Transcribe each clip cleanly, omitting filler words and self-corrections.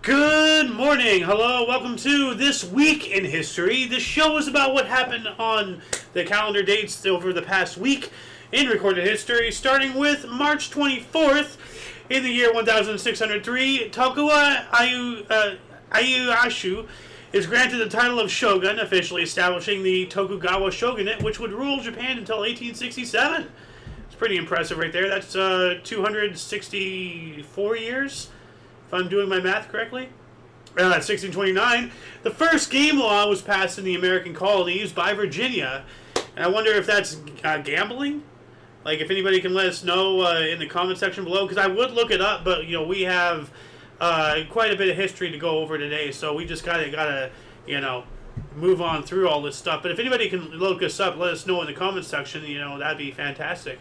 Good morning. Hello. Welcome to This Week in History. This show is about what happened on the calendar dates over the past week in recorded history, starting with March 24th in the year 1603. Tokugawa Ieyasu is granted the title of shogun, officially establishing the Tokugawa shogunate, which would rule Japan until 1867. It's pretty impressive right there. That's 264 years. If I'm doing my math correctly. 1629, the first game law was passed in the American colonies by Virginia. And I wonder if that's gambling? Like, if anybody can let us know in the comment section below, because I would look it up, but, you know, we have quite a bit of history to go over today, so we just gotta, you know, move on through all this stuff. But if anybody can look us up, let us know in the comment section, you know, that'd be fantastic.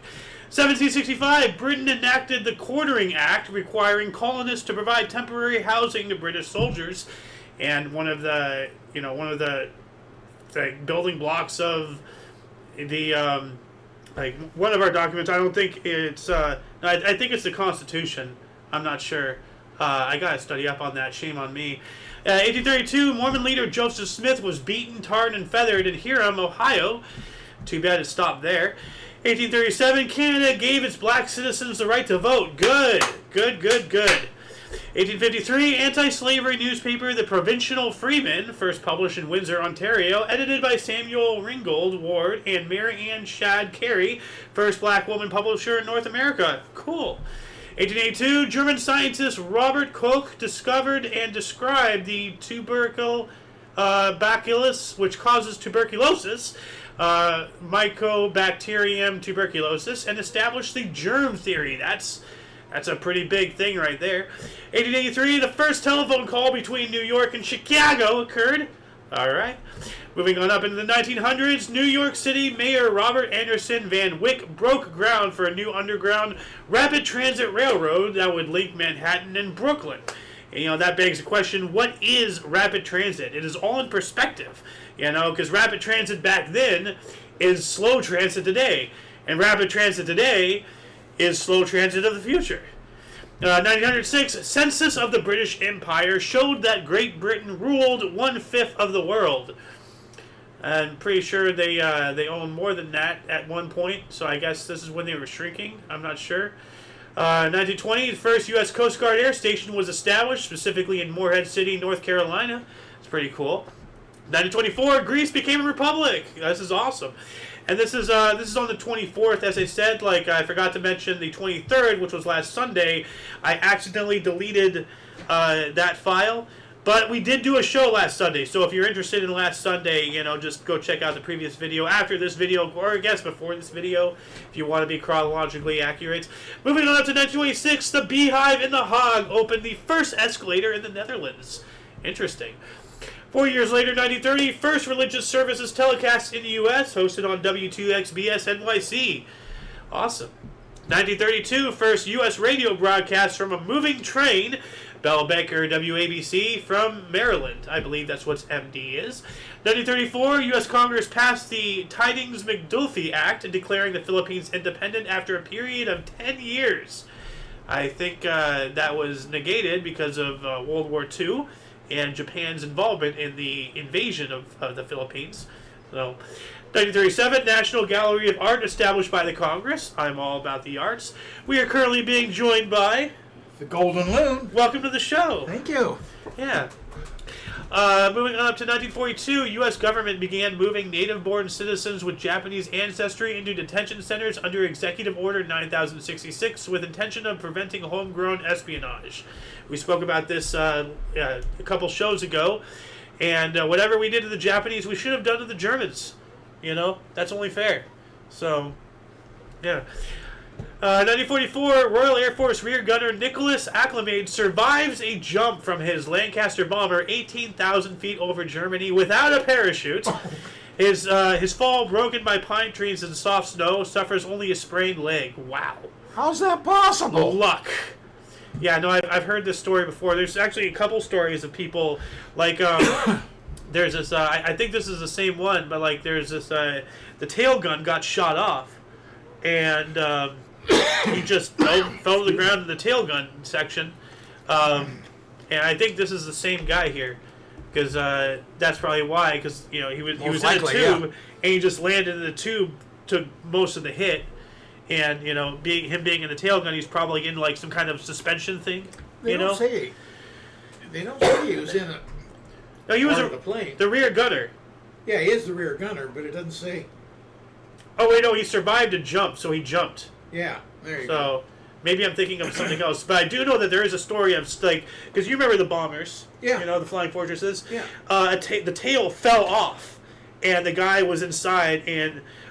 1765, Britain enacted the Quartering Act, requiring colonists to provide temporary housing to British soldiers. And one of the building blocks of the like one of our documents, I don't think it's I think it's the Constitution. I'm not sure. I gotta study up on that. Shame on me. 1832, Mormon leader Joseph Smith was beaten, tarred, and feathered in Hiram, Ohio. Too bad it stopped there. 1837, Canada gave its black citizens the right to vote. Good. 1853, anti-slavery newspaper The Provincial Freeman, first published in Windsor, Ontario, edited by Samuel Ringgold Ward and Mary Ann Shadd Carey, first black woman publisher in North America. Cool. 1882, German scientist Robert Koch discovered and described the tubercle bacillus, which causes tuberculosis, Mycobacterium tuberculosis, and established the germ theory. That's a pretty big thing right there. 1883, the first telephone call between New York and Chicago occurred. All right. Moving on up into the 1900s, New York City Mayor Robert Anderson Van Wyck broke ground for a new underground rapid transit railroad that would link Manhattan and Brooklyn. And, you know, that begs the question, what is rapid transit? It is all in perspective, you know, because rapid transit back then is slow transit today. And rapid transit today is slow transit of the future. 1906, census of the British Empire showed that Great Britain ruled 1/5 of the world. I'm pretty sure they own more than that at one point, so I guess this is when they were shrinking. I'm not sure. 1920, the first U.S. Coast Guard air station was established, specifically in Morehead City, North Carolina. It's pretty cool. 1924, Greece became a republic. This is awesome. And this is on the 24th, as I said. Like, I forgot to mention the 23rd, which was last Sunday. I accidentally deleted that file. But we did do a show last Sunday, so if you're interested in last Sunday, you know, just go check out the previous video after this video, or I guess before this video, if you want to be chronologically accurate. Moving on up to 1926, the Beehive in The Hague opened the first escalator in the Netherlands. Interesting. 4 years later, 1930, first religious services telecast in the U.S., hosted on W2XBS NYC. Awesome. 1932, first U.S. radio broadcast from a moving train, Bell Baker WABC from Maryland. I believe that's what MD is. 1934, U.S. Congress passed the Tydings-McDuffie Act, declaring the Philippines independent after a period of 10 years. I think that was negated because of World War II and Japan's involvement in the invasion of the Philippines. So, 1937, National Gallery of Art established by the Congress. I'm all about the arts. We are currently being joined by the Golden Loon. Welcome to the show. Thank you. Yeah. Moving on up to 1942, U.S. government began moving native-born citizens with Japanese ancestry into detention centers under Executive Order 9066 with intention of preventing homegrown espionage. We spoke about this a couple shows ago, and whatever we did to the Japanese, we should have done to the Germans. You know, that's only fair. So, yeah. 1944, Royal Air Force Rear Gunner Nicholas Acclimade survives a jump from his Lancaster bomber 18,000 feet over Germany without a parachute. His fall, broken by pine trees and soft snow, suffers only a sprained leg. Wow. How's that possible? Luck. Yeah, no, I've heard this story before. There's actually a couple stories of people, like, there's this, I think this is the same one, but, like, there's this, the tail gun got shot off, and he just fell to the ground in the tail gun section, And I think this is the same guy here, because that's probably why. Because he was Most in a likely, tube, yeah. and he just landed in the tube, took most of the hit, and being in the tail gun, he's probably in like some kind of suspension thing. They don't say he was in a No, he was part of the plane. the rear gunner. Yeah, he is the rear gunner, but it doesn't say. Oh wait, no, he survived a jump, so he jumped. Yeah, there you go. So maybe I'm thinking of something else, but I do know that there is a story of like, because you remember the bombers, Yeah. the flying fortresses. Yeah. The tail fell off, and the guy was inside,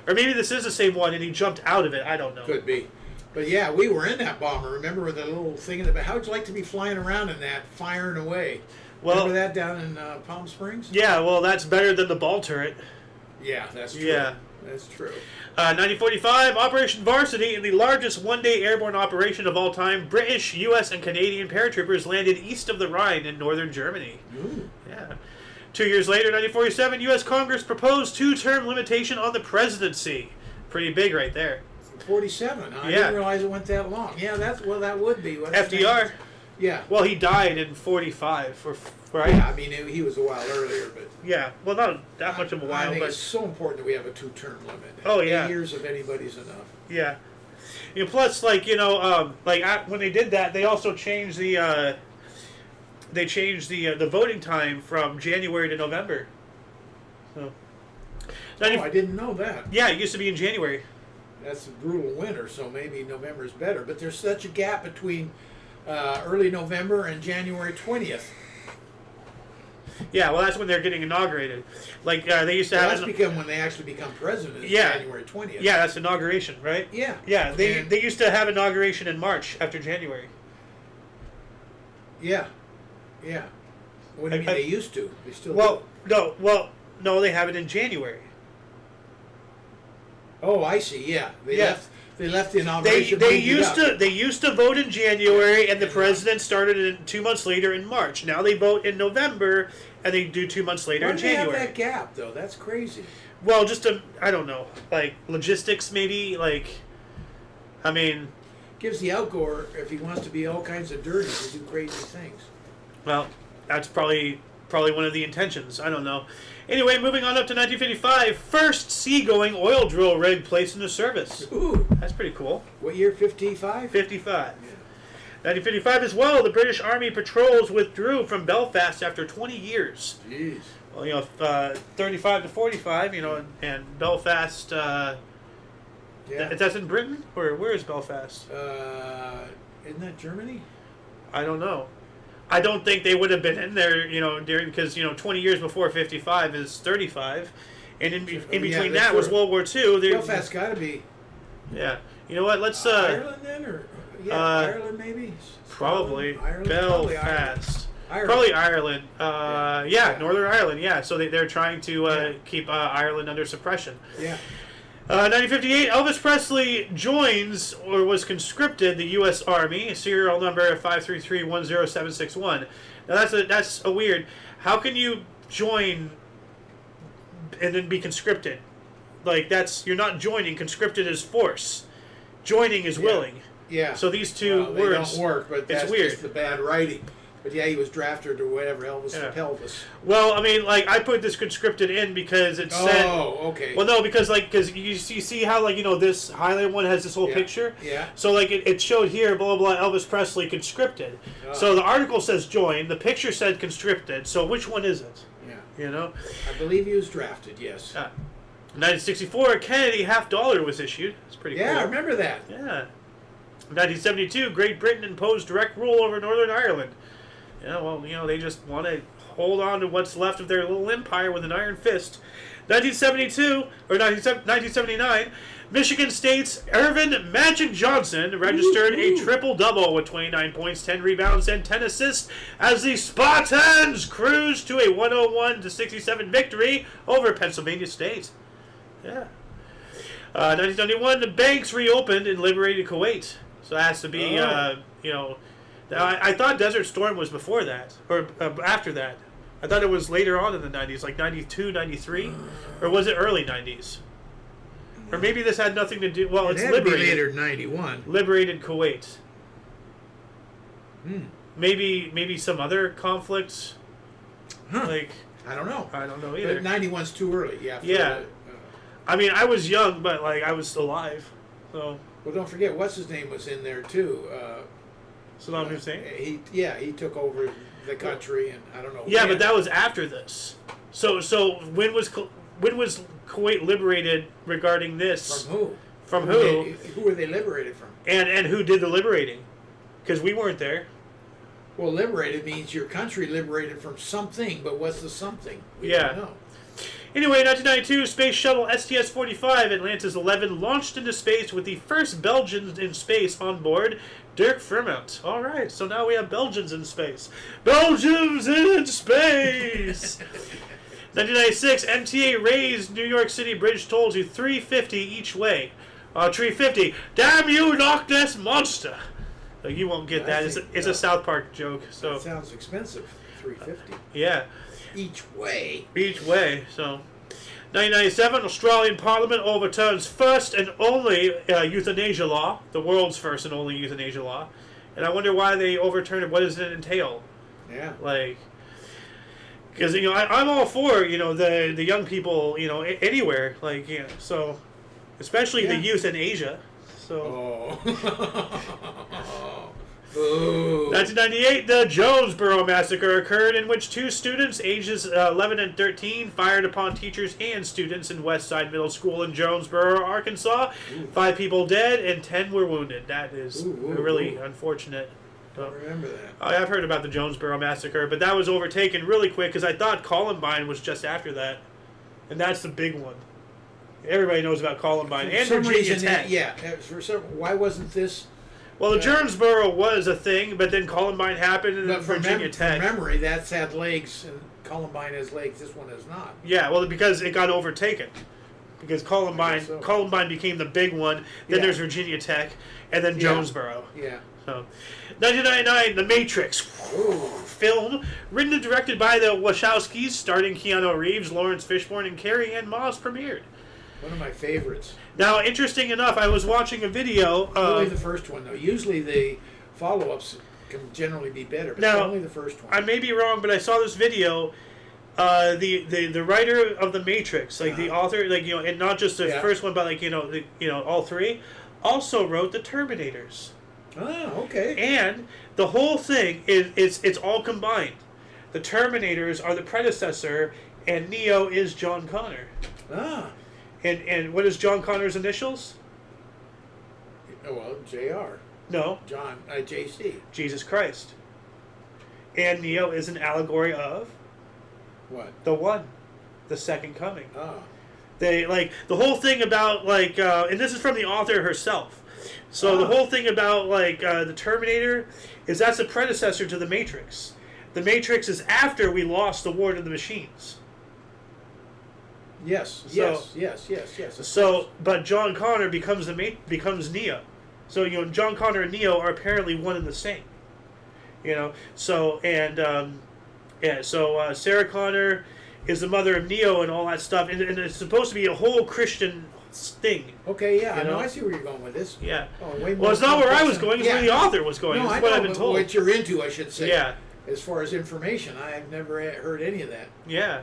or maybe this is the same one, and he jumped out of it. I don't know. Could be. But yeah, we were in that bomber. Remember with the little thing in the back? How would you like to be flying around in that, firing away? Well, remember that down in Palm Springs? Yeah, well, that's better than the ball turret. Yeah, that's true. Yeah. That's true. 1945, Operation Varsity, in the largest one-day airborne operation of all time, British, U.S., and Canadian paratroopers landed east of the Rhine in northern Germany. Ooh. Yeah. 2 years later, 1947, U.S. Congress proposed two-term limitation on the presidency. Pretty big right there. 47. I Yeah. didn't realize it went that long. Yeah, that would be. What's his name? FDR. Yeah. Well, he died in 45, right? Yeah, I mean, he was a while earlier, but... Yeah. Well, not that much of a while, I think but it's so important that we have a two-term limit. Oh, yeah. 8 years of anybody's enough. yeah. And plus, when they did that, they also changed the the voting time from January to November. So. I didn't know that. Yeah, it used to be in January. That's a brutal winter, so maybe November's better. But there's such a gap between early November and January 20th. Yeah, well, that's when they're getting inaugurated. Like they used to So have. that's become when they actually become president. Is Yeah. January 20th. Yeah, that's inauguration, right? Yeah. Yeah, they And- used to have inauguration in March after January. Yeah. Yeah. What do you mean they used to? They still Well, do. no, they have it in January. Oh, I see. Yeah. They Yeah. left the They inauguration. they moved it used up. to vote in January, and the president started in 2 months later in March. Now they vote in November, and they do 2 months later Why in do they have January. that gap though? That's crazy. Well, I don't know, like logistics maybe. I mean, Gives the outgoer, if he wants to be all kinds of dirty, to do crazy things. well, that's probably one of the intentions. I don't know. Anyway, moving on up to 1955, first seagoing oil drill rig placed into service. Ooh. That's pretty cool. What year? 55. 55. Yeah. 1955 as well, the British Army patrols withdrew from Belfast after 20 years. Jeez. Well, 35 to 45, and Belfast, Yeah. that's in Britain? Or where is Belfast? Isn't that Germany? I don't know. I don't think they would have been in there, because 20 years before 55 is 35, and in between that was World War II. Belfast got to be Yeah. You know what? Let's Ireland then, or Ireland maybe. probably Ireland? Belfast. Ireland. Probably Ireland. Yeah. Northern Ireland. Yeah. So they're trying to keep Ireland under suppression. Yeah. 1958, Elvis Presley joins or was conscripted the U.S. Army, serial number 533-10761. Now that's a weird. How can you join and then be conscripted? Like you're not joining. Conscripted is force. Joining is willing. Yeah. So these two they words don't work, but that's weird. just the bad writing. But yeah, he was drafted or whatever. Elvis Yeah. Pelvis. Well, I mean, I put this conscripted in because it said. Oh, okay. Well, no, because you see how this Highland one has this whole Yeah. picture. Yeah. So it showed here blah blah Elvis Presley conscripted. Oh. So the article says join. The picture said conscripted. So which one is it? Yeah. I believe he was drafted. Yes. 1964, a Kennedy $50 was issued. It's pretty cool. Yeah, I remember that. Yeah. 1972, Great Britain imposed direct rule over Northern Ireland. Yeah, well, they just want to hold on to what's left of their little empire with an iron fist. 1979, Michigan State's Irvin Magic Johnson registered a triple-double with 29 points, 10 rebounds, and 10 assists as the Spartans cruised to a 101-67 victory over Pennsylvania State. Yeah. 1971, the banks reopened and liberated Kuwait. So that has to be, I thought Desert Storm was before that, or after that. I thought it was later on in the 90s, like 92, 93, or was it early 90s? Or maybe this had nothing to do. Well, it's It had to be liberated. later than 91. Liberated Kuwait. maybe some other conflicts. Huh. Like I don't know. I don't know either. But 91's too early. Yeah. Yeah. I mean, I was young, but like I was alive. So. Well, don't forget what's his name was in there too. Saddam Hussein. He took over the country, and I don't know. Yeah, but that was after this. So when was Kuwait liberated regarding this? From who? From who? Who were they liberated from? And who did the liberating? Because we weren't there. Well, liberated means your country liberated from something, but what's the something? We don't know. Anyway, 1992, Space Shuttle STS-45 Atlantis 11 launched into space with the first Belgians in space on board, Dirk Vermont. All right, so now we have Belgians in space. Belgians in space! 1996, MTA raised New York City bridge toll to $3.50 each way. $3.50. Damn you, Loch Ness Monster! You won't get that. It's a South Park joke. So that sounds expensive. $3.50. Yeah. Each way. Each way. So, 1997, Australian Parliament overturns first and only euthanasia law, the world's first and only euthanasia law. And I wonder why they overturned it. What does it entail? Yeah. Like, because I'm all for the young people anywhere so, especially the youth in Asia. So. Oh. Ooh. 1998, the Jonesboro Massacre occurred, in which 2 students, ages 11 and 13, fired upon teachers and students in Westside Middle School in Jonesboro, Arkansas. Ooh. 5 people dead and 10 were wounded. That is really unfortunate. I remember that. I've heard about the Jonesboro Massacre, but that was overtaken really quick because I thought Columbine was just after that. And that's the big one. Everybody knows about Columbine and Virginia Tech. Why wasn't this... Well, Jonesboro was a thing, but then Columbine happened, and then Virginia Tech. From memory, that's had legs, and Columbine has legs. This one has not. Yeah, well, because it got overtaken. Because Columbine became the big one. Then there's Virginia Tech, and then Jonesboro. Yeah. So, 1999, The Matrix film, written and directed by the Wachowskis, starring Keanu Reeves, Lawrence Fishburne, and Carrie Ann Moss, premiered. One of my favorites. Now, interesting enough, I was watching a video. Only the first one, though. Usually the follow-ups can generally be better, but now, only the first one. I may be wrong, but I saw this video. The writer of The Matrix, the author, and not just the first one, but all 3, also wrote The Terminators. Oh, okay. And the whole thing it's all combined. The Terminators are the predecessor, and Neo is John Connor. Ah. And what is John Connor's initials? Oh, well, J.R. No. John, J.C. Jesus Christ. And Neo is an allegory of? What? The One. The Second Coming. Ah. They, the whole thing about, and this is from the author herself. So the whole thing about, the Terminator is that's a predecessor to the Matrix. The Matrix is after we lost the war to the machines. Yes. So, but John Connor becomes Neo. So John Connor and Neo are apparently one and the same. So Sarah Connor is the mother of Neo and all that stuff, and it's supposed to be a whole Christian thing. Okay, yeah, I see where you're going with this. Yeah. Oh, way well, it's not where I was going; it's where the author was going. No, That's I what know, I've been told. What you're into, I should say. Yeah. As far as information, I've never heard any of that. Yeah.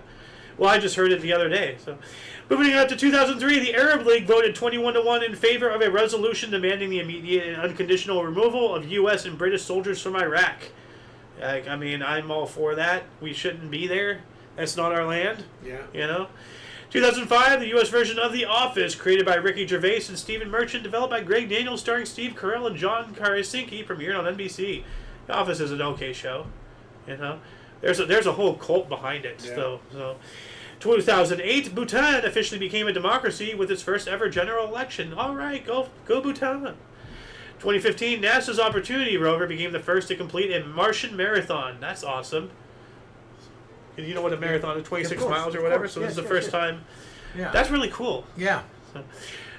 Well, I just heard it the other day. So, moving on to 2003, the Arab League voted 21-1 in favor of a resolution demanding the immediate and unconditional removal of U.S. and British soldiers from Iraq. I'm all for that. We shouldn't be there. That's not our land. Yeah. 2005, the U.S. version of The Office, created by Ricky Gervais and Stephen Merchant, developed by Greg Daniels, starring Steve Carell and John Krasinski, premiered on NBC. The Office is an okay show. There's a whole cult behind it. So 2008, Bhutan officially became a democracy with its first ever general election. All right, go Bhutan. 2015, NASA's Opportunity rover became the first to complete a Martian marathon. That's awesome. You know what a marathon is, 26 miles or whatever? So this is the first time. Yeah. That's really cool. Yeah. So,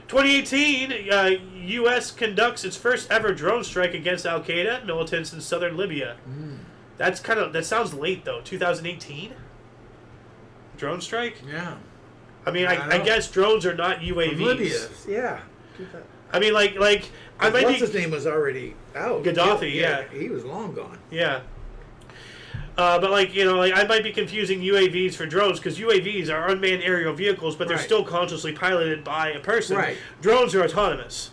2018, U.S. conducts its first ever drone strike against Al-Qaeda militants in southern Libya. That sounds late, though. 2018? Drone strike? Yeah. I mean, I guess drones are not UAVs. Libya, yeah. I mean, like I might What's be his name was already out. Gaddafi. Yeah, he was long gone. yeah. But like I might be confusing UAVs for drones because UAVs are unmanned aerial vehicles, but they're Right. still consciously piloted by a person. Right. Drones are autonomous.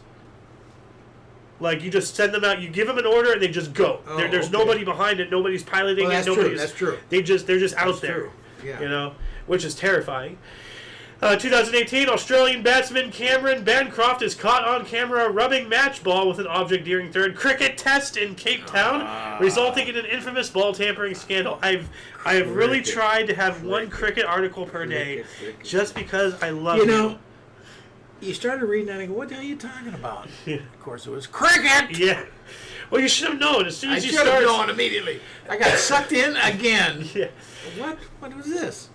Like you just send them out, you give them an order, and they just go. Oh, There's okay. nobody behind it. Nobody's piloting Well, it. that's true. Nobody's. That's true. They're just out That's there. true. Yeah. Which is terrifying. 2018, Australian batsman Cameron Bancroft is caught on camera rubbing match ball with an object during third cricket test in Cape Town, resulting in an infamous ball tampering scandal. I've really Cricket. tried to have one cricket article per day, Cricket. just because I love You know, you started reading that and go, what the hell are you talking about? Yeah. Of course, it was cricket. Yeah. Well, you should have known as soon I as you should have started. known immediately. I got sucked in again. Yeah. What was this?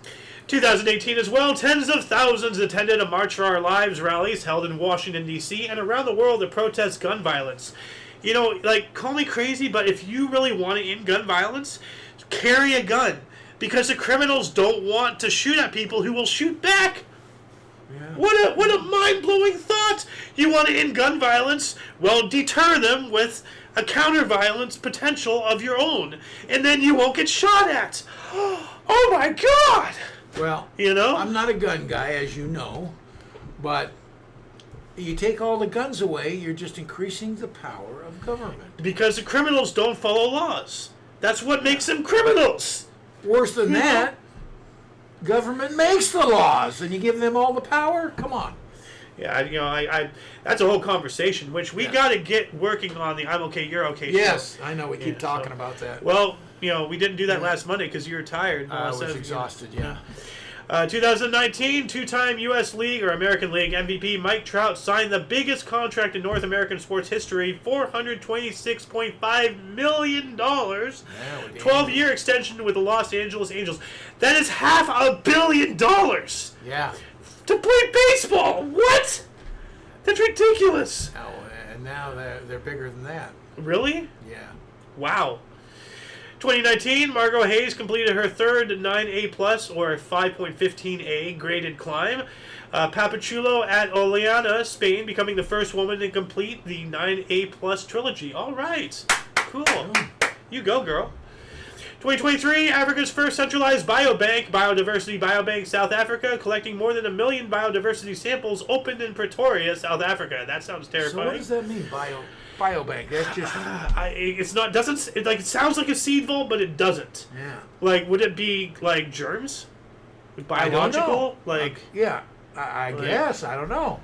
2018 as well, tens of thousands attended a March for Our Lives rallies held in Washington, D.C. and around the world to protest gun violence. Call me crazy, but if you really want to end gun violence, carry a gun. Because the criminals don't want to shoot at people who will shoot back. Yeah. What a mind-blowing thought! You want to end gun violence? Well, deter them with a counter-violence potential of your own. And then you won't get shot at. Oh my God! Well, I'm not a gun guy, as you know, but you take all the guns away, you're just increasing the power of government. Because the criminals don't follow laws. That's what makes them criminals. Worse than that, government makes the laws, and you give them all the power? Come on. Yeah, I that's a whole conversation, which we got to get working on the I'm okay, you're okay. Yes, show. I know. We keep talking about that. Well, we didn't do that last Monday because you were tired. I was exhausted, yeah. 2019, two-time U.S. League or American League MVP Mike Trout signed the biggest contract in North American sports history, $426.5 million, 12-year extension with the Los Angeles Angels. That is $500 million Yeah. to play baseball. What? That's ridiculous. Oh, and now they're bigger than that. Really? Yeah. Wow. 2019, Margot Hayes completed her third 9A plus or 5.15A graded climb. Papachulo at Oleana, Spain, becoming the first woman to complete the 9A plus trilogy. All right. Cool. You go, girl. 2023, Africa's first centralized biodiversity biobank, South Africa, collecting more than 1 million biodiversity samples, opened in Pretoria, South Africa. That sounds terrifying. So what does that mean, biobank? That's just... It's not. Doesn't it sounds like a seed vault, but it doesn't. Yeah. Like, would it be like germs? Biological? Yeah. I guess. I don't know.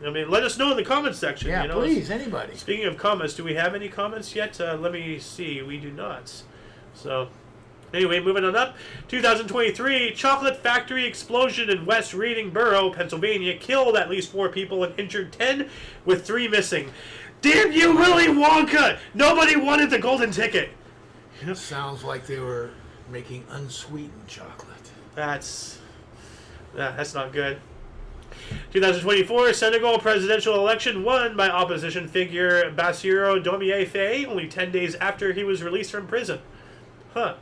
I mean, let us know in the comments section. Yeah, please, anybody. Speaking of comments, do we have any comments yet? Let me see. We do not. So, anyway, moving on up. 2023, chocolate factory explosion in West Reading Borough, Pennsylvania, killed at least 4 people and injured 10, with 3 missing. Damn you, Willy Wonka! Nobody wanted the golden ticket. Sounds like they were making unsweetened chocolate. That's not good. 2024 Senegal presidential election won by opposition figure Bassirou Diomaye Faye only 10 days after he was released from prison. Huh.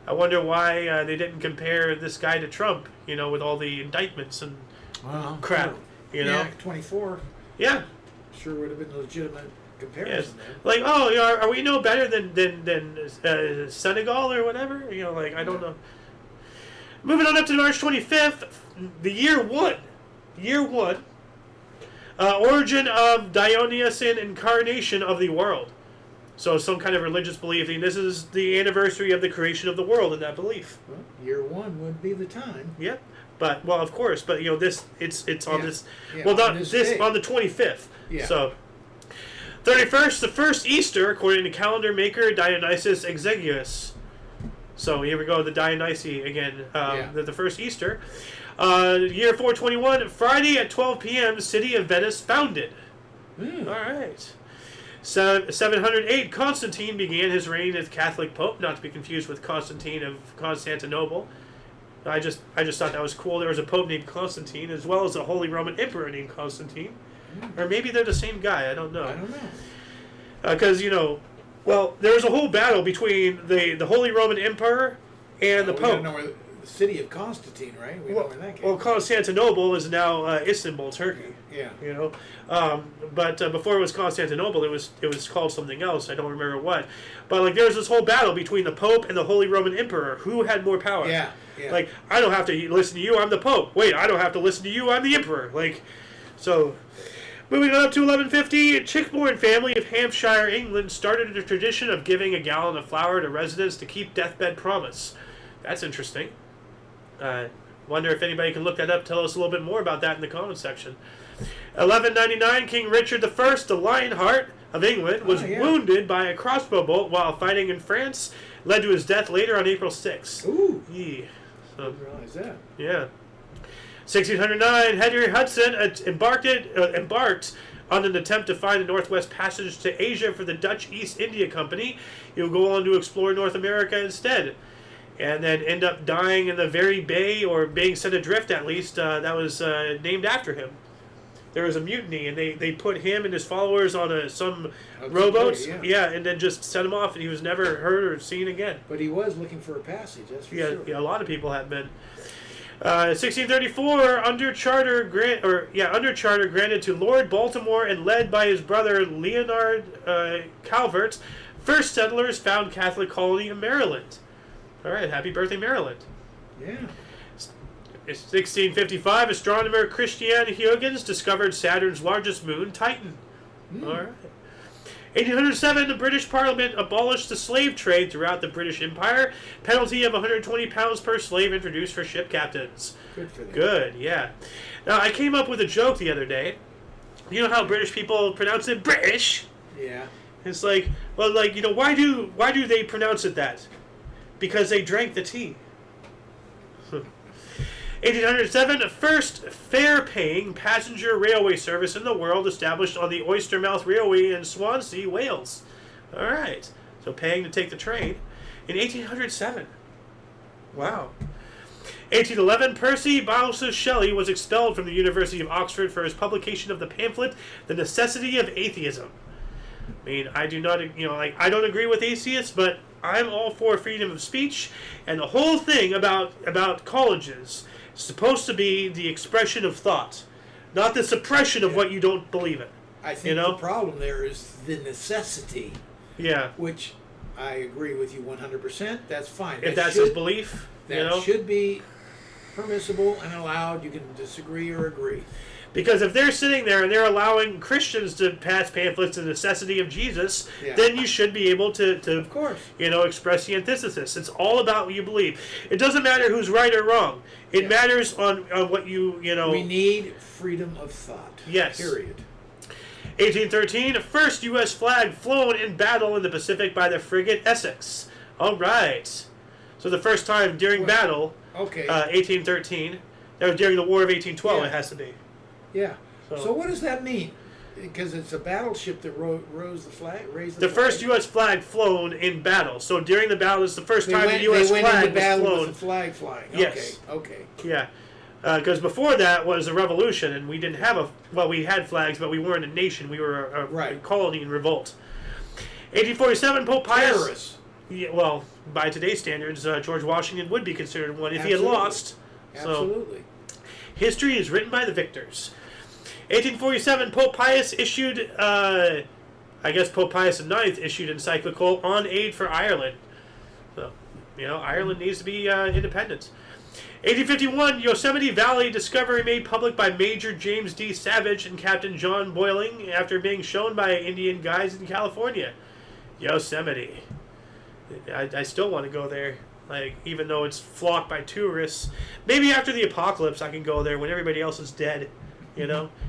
I wonder why they didn't compare this guy to Trump, with all the indictments and crap, Yeah, 24. Yeah. Sure would have been a legitimate Yes. comparison. Like, are we no better than Senegal or whatever? I don't know. Moving on up to March 25th, the year 1. Origin of Dionysian incarnation of the world. So some kind of religious belief. And this is the anniversary of the creation of the world in that belief. Well, year 1 would be the time. Yep. But of course. But it's on this. Yeah, Well, not on this this day. on the 25th. Yeah. So 31st, the first Easter, according to calendar maker Dionysius Exiguus. So here we go, the Dionysi again. The first Easter. Year 421, Friday at 12 p.m., city of Venice founded. All right. 708, Constantine began his reign as Catholic Pope, not to be confused with Constantine of Constantinople. I just thought that was cool. There was a Pope named Constantine, as well as a Holy Roman Emperor named Constantine. Or maybe they're the same guy, I don't know. I don't know. Because, there was a whole battle between the Holy Roman Emperor and the We Pope. don't know where the city of Constantine, right? We know where that came. Well, Constantinople is now Istanbul, Turkey. Yeah. You know, but before it was Constantinople, it was called something else. I don't remember what. But like there was this whole battle between the Pope and the Holy Roman Emperor. Who had more power? Yeah. Yeah. Like I don't have to listen to you. I'm the Pope. Wait, I don't have to listen to you. I'm the Emperor. Like, so. Moving on up to 1150, a Chickborn family of Hampshire, England, started a tradition of giving a gallon of flour to residents to keep deathbed promise. That's interesting. Wonder if anybody can look that up. Tell us a little bit more about that in the comments section. 1199, King Richard I, the Lionheart of England, was wounded by a crossbow bolt while fighting in France, led to his death later on April 6th. Ooh. Yeah. So, I didn't realize that. Yeah. 1609, Henry Hudson embarked on an attempt to find the Northwest Passage to Asia for the Dutch East India Company. He would go on to explore North America instead, and then end up dying in the very bay, or being set adrift at least, that was named after him. There was a mutiny, and they put him and his followers on some rowboats, and then just set him off, and he was never heard or seen again. But he was looking for a passage, that's for sure. Yeah, a lot of people have been. 1634, under charter granted to Lord Baltimore and led by his brother Leonard Calvert, first settlers found Catholic colony in Maryland. All right, happy birthday, Maryland. Yeah. 1655, astronomer Christian Huygens discovered Saturn's largest moon, Titan. All right. 1807, the British Parliament abolished the slave trade throughout the British Empire. Penalty of 120 pounds per slave introduced for ship captains. Good for them. Good, yeah. Now, I came up with a joke the other day. You know how British people pronounce it British? Yeah. It's like, well, like, you know, why do they pronounce it that? Because they drank the tea. 1807, the first fare-paying passenger railway service in the world established on the Oystermouth Railway in Swansea, Wales. All right, so paying to take the train in 1807. Wow. 1811, Percy Bysshe Shelley was expelled from the University of Oxford for his publication of the pamphlet "The Necessity of Atheism." I mean, I do not, I don't agree with atheists, but I'm all for freedom of speech, and the whole thing about colleges is supposed to be the expression of thought, not the suppression of what you don't believe in. I think the problem there is the necessity. Yeah. Which I agree with you 100%. That's fine. If that's his belief, that should be permissible and allowed. You can disagree or agree. Because if they're sitting there and they're allowing Christians to pass pamphlets, the necessity of Jesus, then you should be able to of course, express the antithesis. It's all about what you believe. It doesn't matter who's right or wrong. It matters on what you. We need freedom of thought. Yes. Period. 1813, first U.S. flag flown in battle in the Pacific by the frigate Essex. All right. So the first time during battle. Okay. 1813. That was during the War of 1812. It has to be. Yeah. So what does that mean? Because it's a battleship that raised the flag. The first U.S. flag flown in battle. So during the battle, it's the first time the U.S. flag was flown. With the flag flying. Yes. Okay. Yeah. Because before that was a revolution, and we didn't have we had flags, but we weren't a nation. We were a colony in revolt. 1847, Pope Pius. Terrorists. Yeah, well, by today's standards, George Washington would be considered one if he had lost. Absolutely. So, history is written by the victors. 1847, Pope Pius issued, Pope Pius IX issued encyclical on aid for Ireland. So, Ireland needs to be independent. 1851, Yosemite Valley discovery made public by Major James D. Savage and Captain John Boyling after being shown by Indian guides in California. Yosemite. I still want to go there. Even though it's flocked by tourists. Maybe after the apocalypse I can go there when everybody else is dead.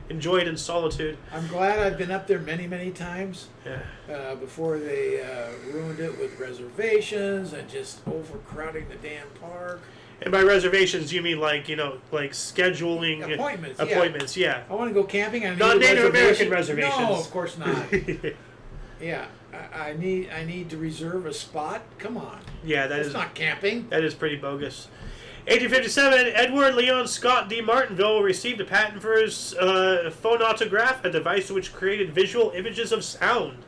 Enjoy it in solitude. I'm glad I've been up there many, many times. Yeah. Before they ruined it with reservations and just overcrowding the damn park. And by reservations, you mean scheduling appointments? Appointments, yeah. I want to go camping. I need not Native American reservations. No, of course not. Yeah. I need to reserve a spot. Come on. Yeah, that's not camping. That is pretty bogus. 1857, Edward Leon Scott D. Martinville received a patent for his phonautograph, a device which created visual images of sound.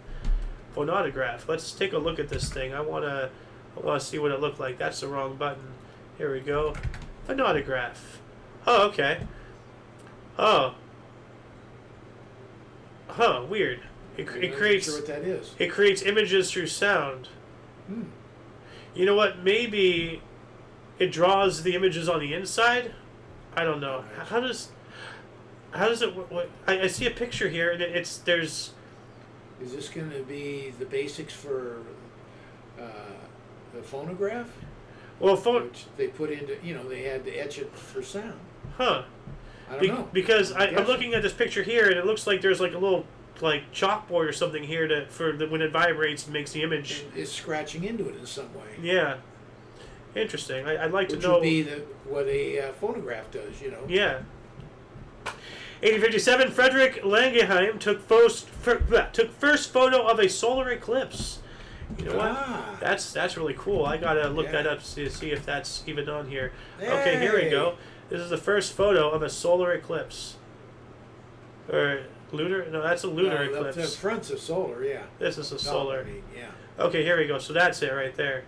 Phonautograph. Let's take a look at this thing. I want to see what it looked like. That's the wrong button. Here we go. Phonautograph. Oh, okay. Oh. Huh, weird. It creates... I'm not sure what that is. It creates images through sound. You know what? Maybe it draws the images on the inside? I don't know. How does it... I see a picture here, and there's... Is this going to be the basics for the phonograph? Well, which they put into, they had to etch it for sound. Huh. I don't know. Because I'm looking at this picture here, and it looks like there's like a little chalkboard or something here when it vibrates and makes the image. It's scratching into it in some way. Yeah. Interesting. I'd like to know. Which would be what a phonograph does, Yeah. 1857, Frederick Langenheim took first photo of a solar eclipse. You know what? That's really cool. I gotta look that up to see if that's even on here. Hey. Okay, here we go. This is the first photo of a solar eclipse. Or lunar? No, that's a lunar eclipse. The front's a solar, yeah. This is a solar. Yeah. Okay, here we go. So that's it right there.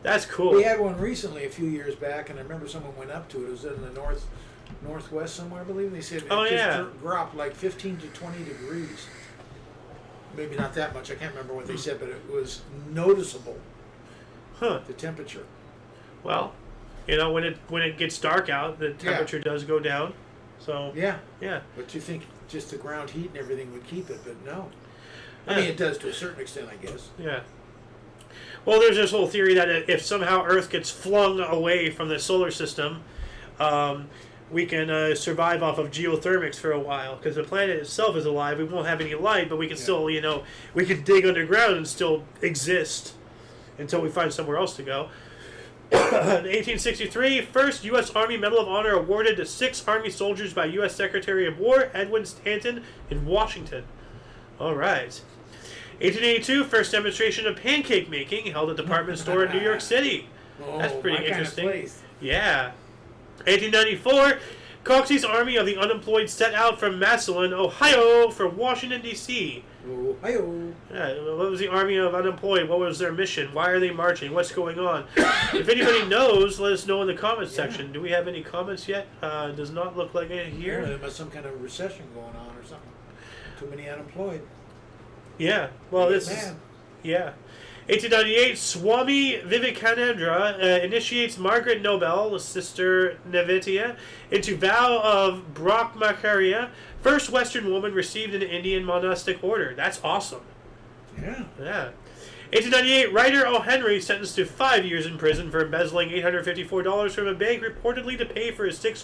That's cool. We had one recently a few years back, and I remember someone went up to it. It was in the northwest somewhere, I believe. They said it just dropped like 15 to 20 degrees. Maybe not that much. I can't remember what they said, but it was noticeable. Huh. The temperature. Well, when it gets dark out, the temperature does go down. So yeah. But you think just the ground heat and everything would keep it, but no. I mean, it does to a certain extent, I guess. Yeah. Well, there's this whole theory that if somehow Earth gets flung away from the solar system, we can survive off of geothermics for a while, because the planet itself is alive. We won't have any light, but we can still, we can dig underground and still exist until we find somewhere else to go. In 1863, first U.S. Army Medal of Honor awarded to 6 Army soldiers by U.S. Secretary of War Edwin Stanton in Washington. All right. 1882, first demonstration of pancake making held at a department store in New York City. That's pretty interesting. Kind of place. Yeah. 1894, Coxey's Army of the Unemployed set out from Massillon, Ohio, for Washington, D.C. Ohio. Yeah, what was the Army of Unemployed? What was their mission? Why are they marching? What's going on? If anybody knows, let us know in the comments section. Do we have any comments yet? Does not look like it here. Yeah, there must be some kind of recession going on or something. Too many unemployed. Yeah. Well, this is... Yeah. 1898, Swami Vivekananda initiates Margaret Nobel, sister Nevetia, into vow of Brahmacharya, first Western woman received an Indian monastic order. That's awesome. Yeah. 1898, writer O. Henry sentenced to 5 years in prison for embezzling $854 from a bank reportedly to pay for his sick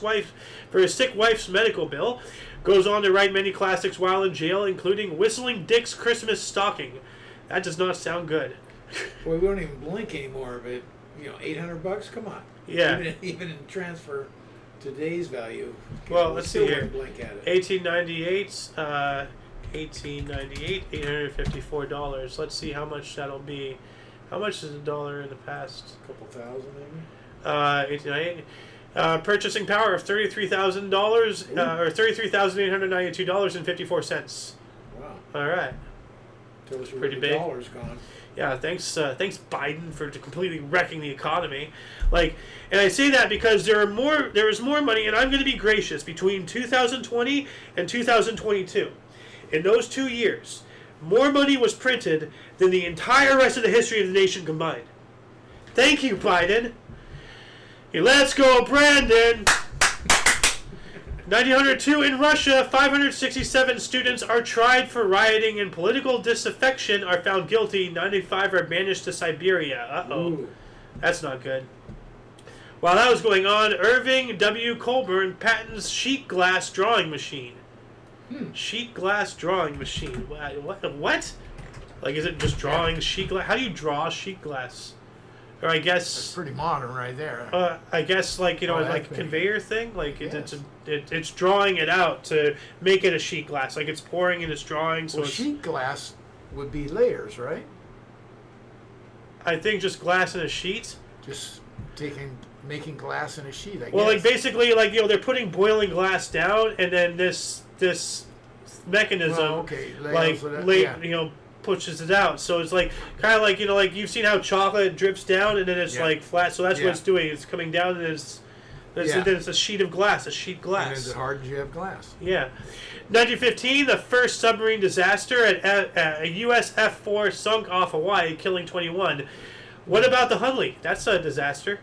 wife's medical bill. Goes on to write many classics while in jail, including Whistling Dick's Christmas Stocking. That does not sound good. Boy, we don't even blink anymore, but $800, come on. Yeah. Even in transfer today's value. Well, let's see here. Blink at it. 1898, $854. Let's see how much that'll be. How much is a dollar in the past? A couple thousand, maybe. 1898. Purchasing power of $33,000 or $33,892.54. Wow. All right. Tell us pretty the big. dollar's gone. Yeah, thanks Biden for completely wrecking the economy. And I say that because there is more money, and I'm going to be gracious, between 2020 and 2022. In those 2 years, more money was printed than the entire rest of the history of the nation combined. Thank you, Biden. Hey, let's go, Brandon. 1902, in Russia, 567 students are tried for rioting and political disaffection are found guilty. 95 are banished to Siberia. Uh-oh. Ooh. That's not good. While that was going on, Irving W. Colburn patents sheet glass drawing machine. Sheet glass drawing machine. What? Is it just drawing sheet glass? How do you draw sheet glass? Or I guess... That's pretty modern right there. I guess, like a conveyor thing? It's drawing it out to make it a sheet glass. Like, it's pouring in its drawing, so sheet glass would be layers, right? I think just glass in a sheet. Just making glass in a sheet, I guess. Well, basically, they're putting boiling glass down, and then this mechanism, pushes it out. So it's like kind of like like you've seen how chocolate drips down and then it's like flat. So that's what it's doing. It's coming down and then it's a sheet of glass, a sheet glass. And as it hardens, you have glass. Yeah. 1915, the first submarine disaster at a U.S. F-4 sunk off Hawaii, killing 21. What about the Hunley? That's a disaster.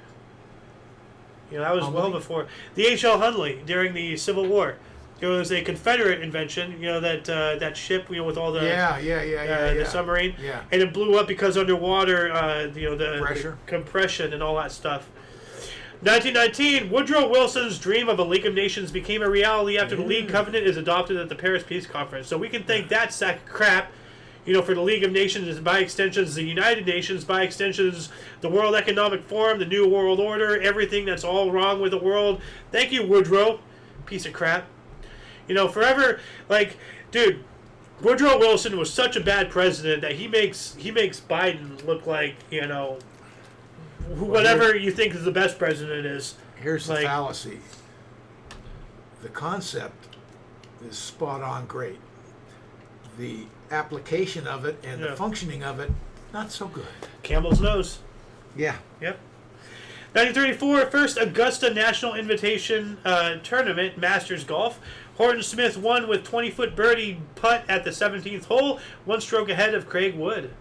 That was well before the H.L. Hunley during the Civil War. It was a Confederate invention. That ship. With all the the submarine. Yeah. And it blew up because underwater. The pressure, compression, and all that stuff. 1919, Woodrow Wilson's dream of a League of Nations became a reality after the League Covenant is adopted at the Paris Peace Conference. So we can thank that sack of crap, for the League of Nations, and by extensions, the United Nations, by extensions, the World Economic Forum, the New World Order, everything that's all wrong with the world. Thank you, Woodrow. Piece of crap. Forever, dude, Woodrow Wilson was such a bad president that he makes Biden look like, whatever you think is the best president is. Here's the fallacy. The concept is spot on great. The application of it and the functioning of it, not so good. Campbell's nose. Yeah. Yep. 1934, first Augusta National Invitation Tournament, Masters Golf. Horton Smith won with 20-foot birdie putt at the 17th hole, one stroke ahead of Craig Wood.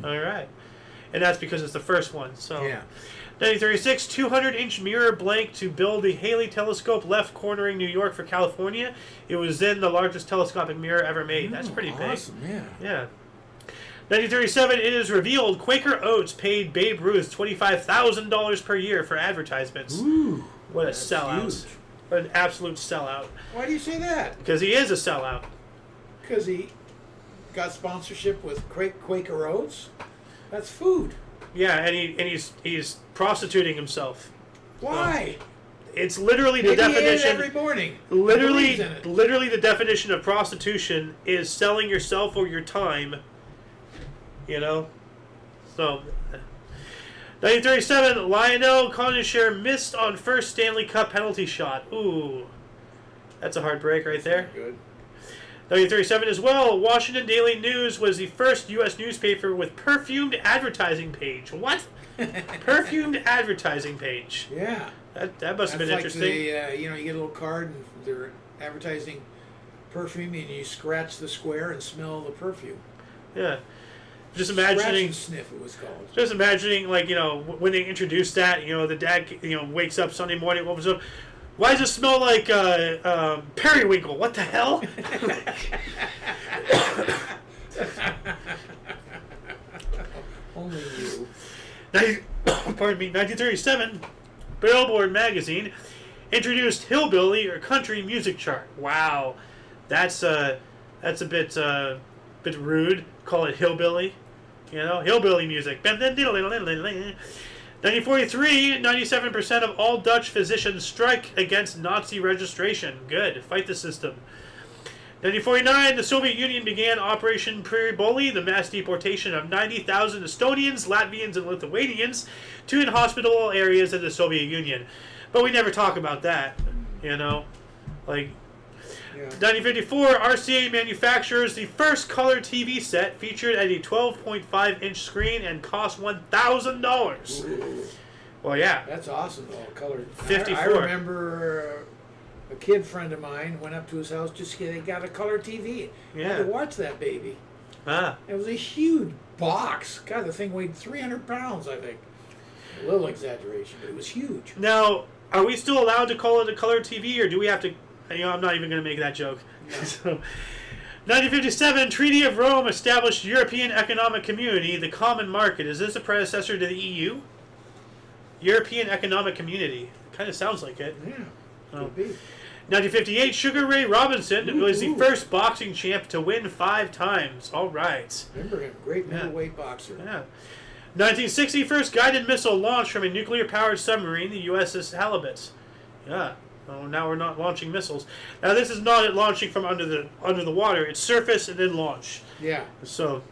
All right. And that's because it's the first one. So, 1936, 200-inch mirror blank to build the Halley telescope left cornering New York for California. It was then the largest telescopic mirror ever made. That's pretty big. Awesome, yeah. 1937, it is revealed Quaker Oats paid Babe Ruth $25,000 per year for advertisements. Ooh, what a sellout. Huge. What an absolute sellout. Why do you say that? Because he is a sellout. Because he got sponsorship with Quaker Oats? That's food. Yeah, and he's prostituting himself. Why? It's literally the definition. Every morning. Literally the definition of prostitution is selling yourself or your time. So 1937, Lionel Connoisseur missed on first Stanley Cup penalty shot. Ooh, that's a hard break right there. Good. 1937 as well, Washington Daily News was the first U.S. newspaper with perfumed advertising page. What? Perfumed advertising page. Yeah. That must have been interesting. You get a little card and they're advertising perfume and you scratch the square and smell the perfume. Yeah. Just imagining. Scratch and sniff, it was called. Just imagining, when they introduced that, the dad, wakes up Sunday morning, opens up. Why does it smell like periwinkle? What the hell? Only you. Pardon me. 1937, Billboard magazine introduced hillbilly or country music chart. Wow, that's a bit rude. Call it hillbilly. Hillbilly music. 1943, 97% of all Dutch physicians strike against Nazi registration. Good. Fight the system. 1949, the Soviet Union began Operation Priboli, the mass deportation of 90,000 Estonians, Latvians, and Lithuanians to inhospitable areas of the Soviet Union. But we never talk about that, 1954, RCA manufactures the first color TV set featured at a 12.5-inch screen and cost $1,000. Well, yeah. That's awesome, though. Color. 54. I remember a kid friend of mine went up to his house they got a color TV. Yeah. Had to watch that baby. Ah. It was a huge box. God, the thing weighed 300 pounds, I think. A little exaggeration, but it was huge. Now, are we still allowed to call it a color TV, or do we have to... I'm not even going to make that joke. No. So, 1957, Treaty of Rome established European Economic Community, the Common Market. Is this a predecessor to the EU? European Economic Community. Kind of sounds like it. Yeah, could be. 1958, Sugar Ray Robinson was the first boxing champ to win 5 times. All right. Remember him. Great middleweight boxer. Yeah. 1960, first guided missile launched from a nuclear-powered submarine, the USS Halibut. Yeah. Oh, now we're not launching missiles. Now this is not launching from under the water. It's surface and then launch. Yeah. So,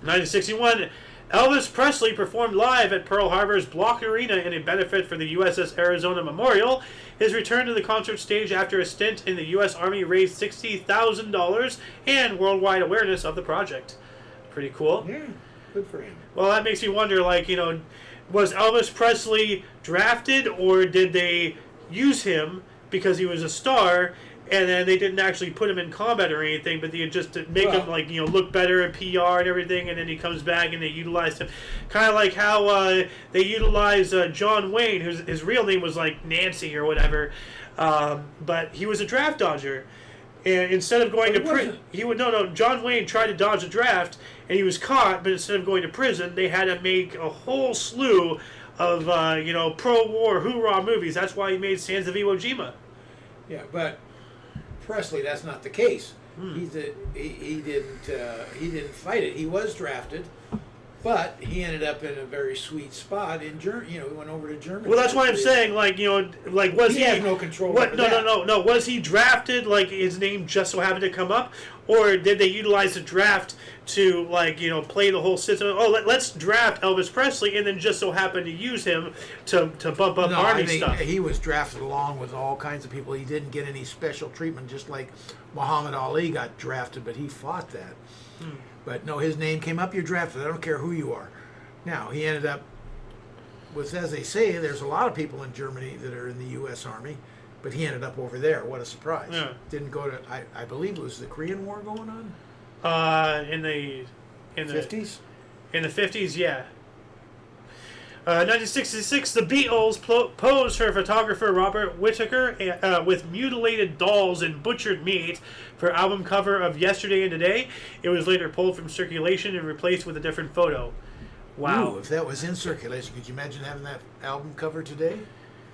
1961, Elvis Presley performed live at Pearl Harbor's Block Arena in a benefit for the USS Arizona Memorial. His return to the concert stage after a stint in the U.S. Army raised $60,000 and worldwide awareness of the project. Pretty cool. Yeah, good for him. Well, that makes you wonder, like, was Elvis Presley drafted, or did they use him because he was a star, and then they didn't actually put him in combat or anything, but they just to make him, like, look better in PR and everything, and then he comes back and they utilized him. Kind of like how they utilized John Wayne, his real name was, like, Nancy or whatever, but he was a draft dodger. And instead of going to prison, John Wayne tried to dodge a draft, and he was caught, but instead of going to prison, they had to make a whole slew of, pro-war hoorah movies. That's why he made Sands of Iwo Jima. Yeah, but Presley, that's not the case. He didn't fight it. He was drafted, but he ended up in a very sweet spot in Germany. He went over to Germany. Well, that's why I'm saying, was he had no control? No. Was he drafted? Like, his name just so happened to come up, or did they utilize the draft to, play the whole system? Oh, let's draft Elvis Presley, and then just so happen to use him to bump up Army stuff. He was drafted along with all kinds of people. He didn't get any special treatment, just like Muhammad Ali got drafted, but he fought that. But no, his name came up, you're drafted. I don't care who you are. Now, he ended up with, as they say, there's a lot of people in Germany that are in the U.S. Army, but he ended up over there. What a surprise. Yeah. Didn't go to, I believe it was the Korean War going on? In the 50s? In the 50s, yeah. 1966, the Beatles posed for photographer Robert Whittaker with mutilated dolls and butchered meat for album cover of Yesterday and Today. It was later pulled from circulation and replaced with a different photo. Wow. Ooh, if that was in circulation, could you imagine having that album cover today?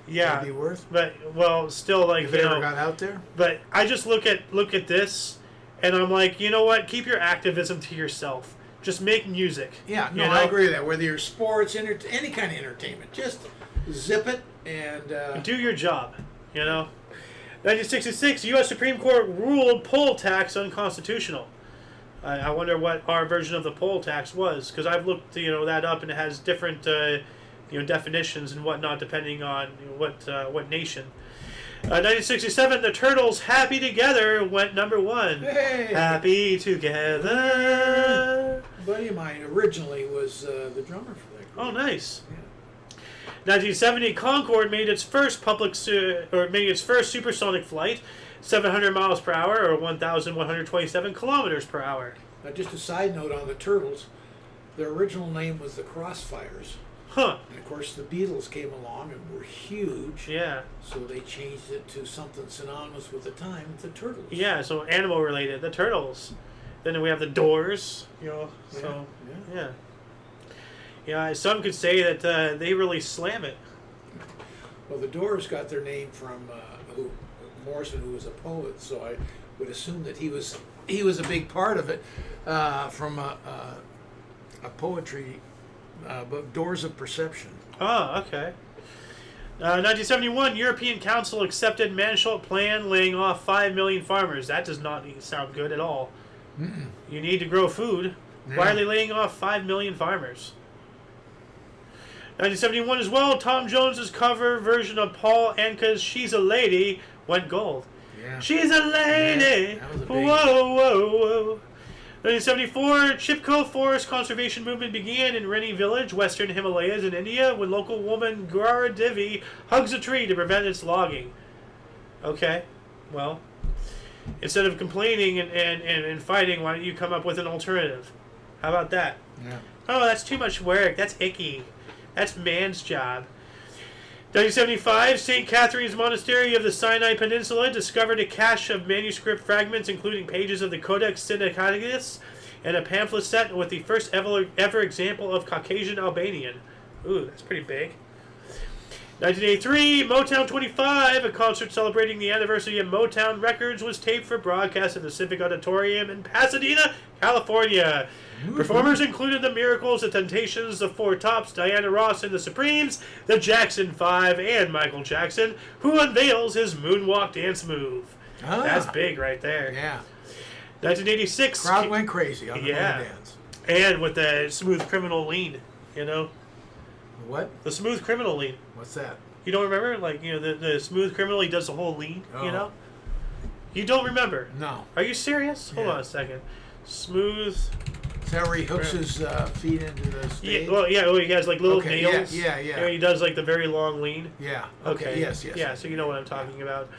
Yeah. That'd be worth. But, well, still, like, if it ever got out there? But I just look at this, and I'm like, you know what? Keep your activism to yourself. Just make music. Yeah, no, I agree with that. Whether you're sports, any kind of entertainment, just zip it and do your job. 1966, U.S. Supreme Court ruled poll tax unconstitutional. I wonder what our version of the poll tax was, because I've looked that up, and it has different definitions and whatnot depending on what nation. 1967, the Turtles' "Happy Together" went #1. Hey. Happy Together. A buddy of mine originally was the drummer for that group. Oh, nice. Yeah. 1970, Concorde made its first supersonic flight, 700 miles per hour or 1,127 kilometers per hour. Now, just a side note on the Turtles, their original name was the Crossfires. Huh. And of course, the Beatles came along and were huge. Yeah. So they changed it to something synonymous with the time, the Turtles. Yeah, so animal related, the Turtles. Then we have the Doors, so, yeah. Yeah, some could say that they really slam it. Well, the Doors got their name from Morrison, who was a poet, so I would assume that he was a big part of it from a poetry book, Doors of Perception. Oh, okay. 1971, European Council accepted Mansholt Plan laying off 5 million farmers. That does not sound good at all. Mm-mm. You need to grow food. Yeah. Why are they laying off 5 million farmers? 1971 as well, Tom Jones's cover version of Paul Anka's "She's a Lady" went gold. Yeah. She's a lady. Yeah, that was a big... Whoa. 1974, Chipko Forest Conservation Movement began in Reni Village, Western Himalayas in India, when local woman Gara Devi hugs a tree to prevent its logging. Okay, well, instead of complaining and fighting, why don't you come up with an alternative? How about that? Yeah. Oh, that's too much work. That's icky. That's man's job. 1975, St. Catherine's Monastery of the Sinai Peninsula discovered a cache of manuscript fragments, including pages of the Codex Sinaiticus and a pamphlet set with the first ever example of Caucasian Albanian. Ooh, that's pretty big. 1983, Motown 25, a concert celebrating the anniversary of Motown Records, was taped for broadcast at the Civic Auditorium in Pasadena, California. Mm-hmm. Performers included the Miracles, the Temptations, the Four Tops, Diana Ross and the Supremes, the Jackson 5, and Michael Jackson, who unveils his moonwalk dance move. Ah. That's big right there. Yeah. 1986. Crowd went crazy on the dance. And with the Smooth Criminal lean, What? The Smooth Criminal lean. What's that? You don't remember? Like, the Smooth Criminal, he does the whole lean, You don't remember? No. Are you serious? Hold on a second. Smooth Is that where he hooks his feet into the stage? Well, he has like little nails. Yeah. He does like the very long lean. Yeah. Okay. Yes. Yeah, so you know what I'm talking about.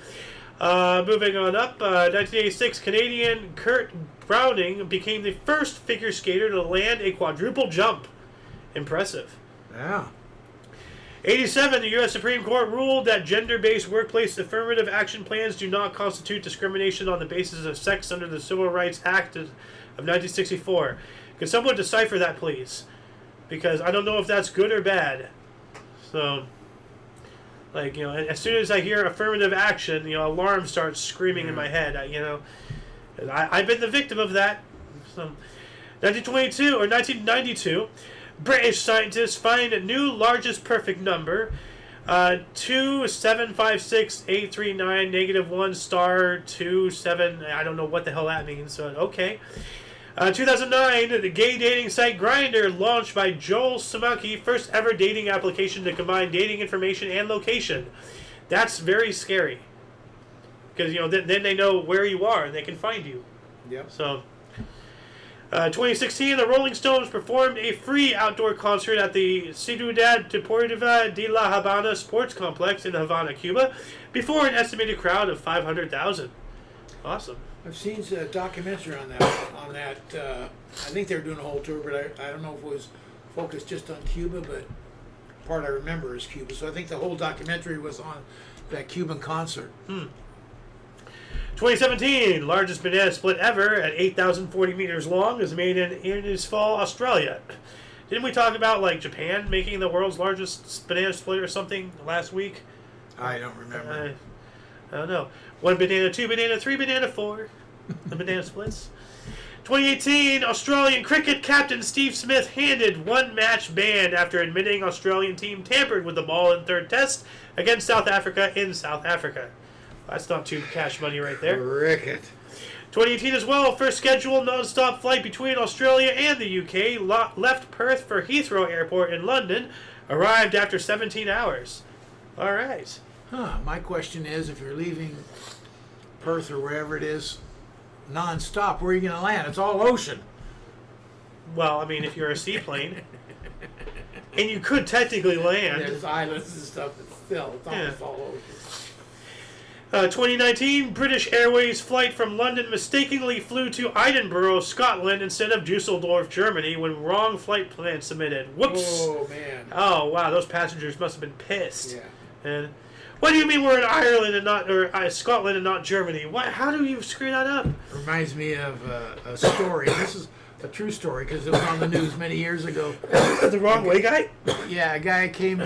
Moving on up, 1986, Canadian Kurt Browning became the first figure skater to land a quadruple jump. Impressive. Yeah. 87, the U.S. Supreme Court ruled that gender-based workplace affirmative action plans do not constitute discrimination on the basis of sex under the Civil Rights Act of 1964. Could someone decipher that, please? Because I don't know if that's good or bad. So, like, as soon as I hear affirmative action, alarm starts screaming in my head. I've been the victim of that. So, 1992, British scientists find a new largest perfect number, 2756839 -1 star 27. I don't know what the hell that means. So okay. 2009, the gay dating site Grindr, launched by Joel Samaki, first ever dating application to combine dating information and location. That's very scary because then they know where you are and they can find you. Yep. So. 2016, the Rolling Stones performed a free outdoor concert at the Ciudad Deportiva de La Habana Sports Complex in Havana, Cuba, before an estimated crowd of 500,000. Awesome. I've seen a documentary on that. I think they were doing a whole tour, but I don't know if it was focused just on Cuba, but part I remember is Cuba. So I think the whole documentary was on that Cuban concert. 2017, largest banana split ever at 8,040 meters long is made in Innisfail, Australia. Didn't we talk about like Japan making the world's largest banana split or something last week? I don't remember. I don't know. 1 banana, 2 banana, 3 banana, 4. The banana splits. 2018, Australian cricket captain Steve Smith handed one-match ban after admitting Australian team tampered with the ball in third test against South Africa in South Africa. That's not too cash money right there. Cricket. 2018 as well, first scheduled non-stop flight between Australia and the UK left Perth for Heathrow Airport in London, arrived after 17 hours. All right. My question is, if you're leaving Perth or wherever it is non-stop, where are you going to land? It's all ocean. Well, I mean, if you're a seaplane, and you could technically land. There's islands and stuff, but still, it's almost all ocean. 2019, British Airways flight from London mistakenly flew to Edinburgh, Scotland instead of Dusseldorf, Germany when wrong flight plan submitted. Whoops. Oh, man. Oh, wow, those passengers must have been pissed. Yeah. And what do you mean we're in Ireland and not, or Scotland and not Germany? What? How do you screw that up? Reminds me of a story. This is a true story because it was on the news many years ago. The wrong way guy? Yeah, a guy came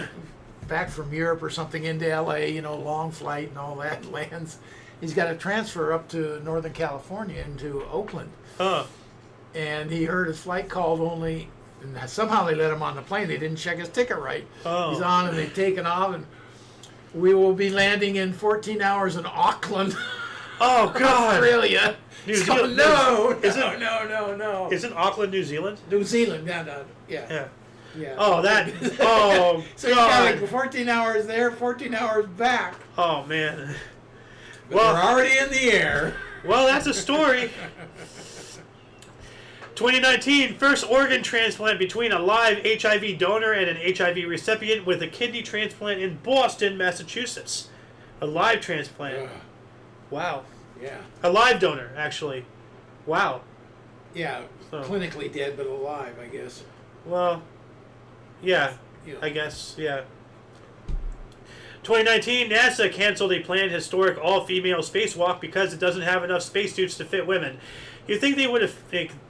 back from Europe or something into LA, long flight and all that, lands. He's got a transfer up to Northern California into Oakland. Huh. And he heard his flight called only, and somehow they let him on the plane. They didn't check his ticket right. Oh. He's on and they've taken off, and we will be landing in 14 hours in Auckland. Oh, God. Australia. New So, Zealand. no. Isn't Auckland New Zealand? New Zealand, yeah. Oh, that. Oh, So you got like 14 hours there, 14 hours back. Oh, man. But we're already in the air. Well, that's a story. 2019, first organ transplant between a live HIV donor and an HIV recipient with a kidney transplant in Boston, Massachusetts. A live transplant. Wow. Yeah. A live donor, actually. Wow. Yeah, So. clinically dead but alive, I guess. Well, yeah, I guess, yeah. 2019, NASA canceled a planned historic all-female spacewalk because it doesn't have enough spacesuits to fit women. You think they would have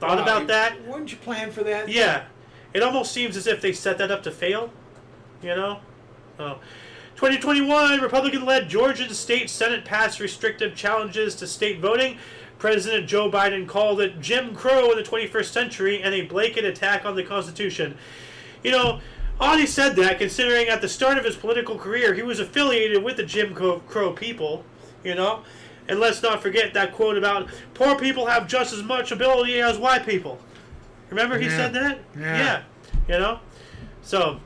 thought about that? Wouldn't you plan for that? Yeah. It almost seems as if they set that up to fail, Oh. 2021, Republican-led Georgian State Senate passed restrictive challenges to state voting. President Joe Biden called it Jim Crow in the 21st century and a blanket attack on the Constitution. Audie said that considering at the start of his political career he was affiliated with the Jim Crow people, And let's not forget that quote about poor people have just as much ability as white people. Remember he said that? Yeah. So,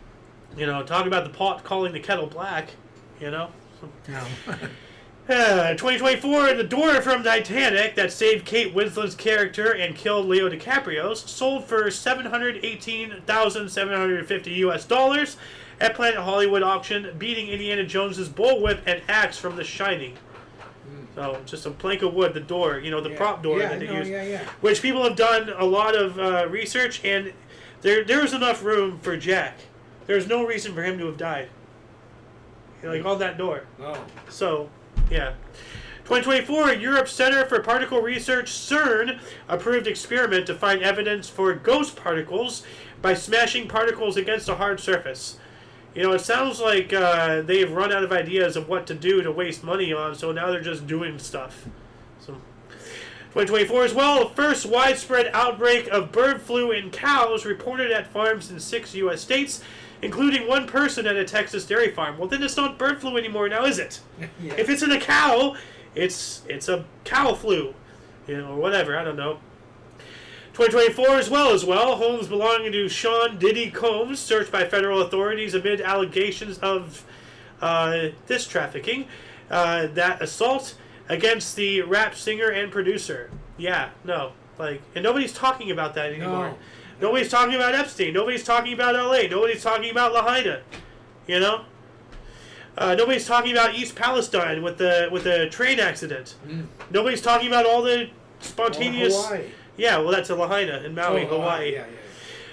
talk about the pot calling the kettle black, No. 2024, the door from Titanic that saved Kate Winslet's character and killed Leo DiCaprio's sold for $718,750 at Planet Hollywood auction, beating Indiana Jones's bullwhip and axe from The Shining. So just a plank of wood, the door, the prop door that they use, which people have done a lot of research, and there was enough room for Jack. There's no reason for him to have died. On that door. Oh. So. Yeah. 2024, Europe's Center for Particle Research, CERN, approved experiment to find evidence for ghost particles by smashing particles against a hard surface. It sounds like they've run out of ideas of what to do to waste money on, so now they're just doing stuff. So, 2024 as well, the first widespread outbreak of bird flu in cows reported at farms in 6 U.S. states, including one person at a Texas dairy farm. Well, then it's not bird flu anymore now, is it? Yeah. If it's in a cow, it's a cow flu. Or whatever, I don't know. 2024 as well, homes belonging to Sean Diddy Combs searched by federal authorities amid allegations of this trafficking, that assault against the rap singer and producer. Yeah, no. And nobody's talking about that anymore. No. Nobody's talking about Epstein. Nobody's talking about L.A. Nobody's talking about Lahaina. Nobody's talking about East Palestine with the train accident. Nobody's talking about all the spontaneous. Hawaii. Yeah, well, that's a Lahaina in Maui, Hawaii. Yeah.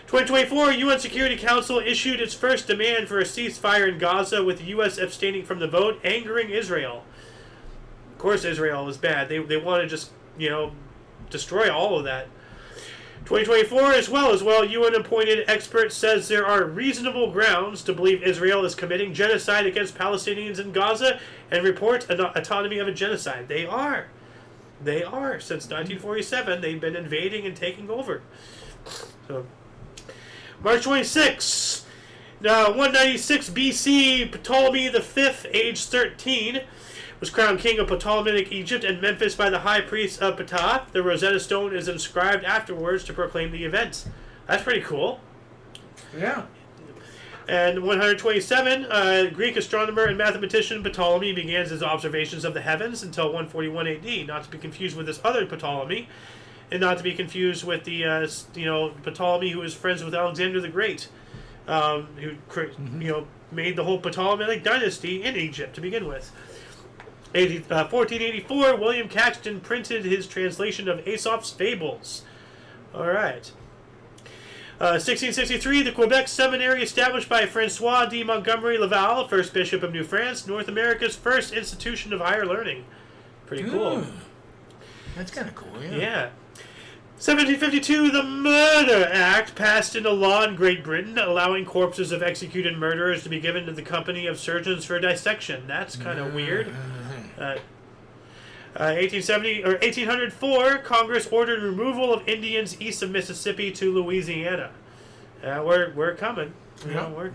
2024, UN Security Council issued its first demand for a ceasefire in Gaza, with the U.S. abstaining from the vote, angering Israel. Of course, Israel is bad. They want to just destroy all of that. 2024 as well, UN-appointed expert says there are reasonable grounds to believe Israel is committing genocide against Palestinians in Gaza and reports autonomy of a genocide. They are. Since 1947, they've been invading and taking over. So, March 26, 196 BC, Ptolemy V, age 13, was crowned king of Ptolemaic Egypt and Memphis by the high priest of Ptah. The Rosetta Stone is inscribed afterwards to proclaim the event. That's pretty cool. Yeah. And 127, Greek astronomer and mathematician Ptolemy began his observations of the heavens until 141 AD, not to be confused with this other Ptolemy, and not to be confused with the Ptolemy who was friends with Alexander the Great, who made the whole Ptolemaic dynasty in Egypt to begin with. 1484, William Caxton printed his translation of Aesop's Fables. All right. 1663, the Quebec Seminary, established by Francois de Montgomery Laval, first bishop of New France, North America's first institution of higher learning. Pretty cool. That's kind of cool, Yeah. 1752, the Murder Act passed into law in Great Britain, allowing corpses of executed murderers to be given to the Company of Surgeons for dissection. That's kind of weird. 1804, Congress ordered removal of Indians east of Mississippi to Louisiana. We're coming. We're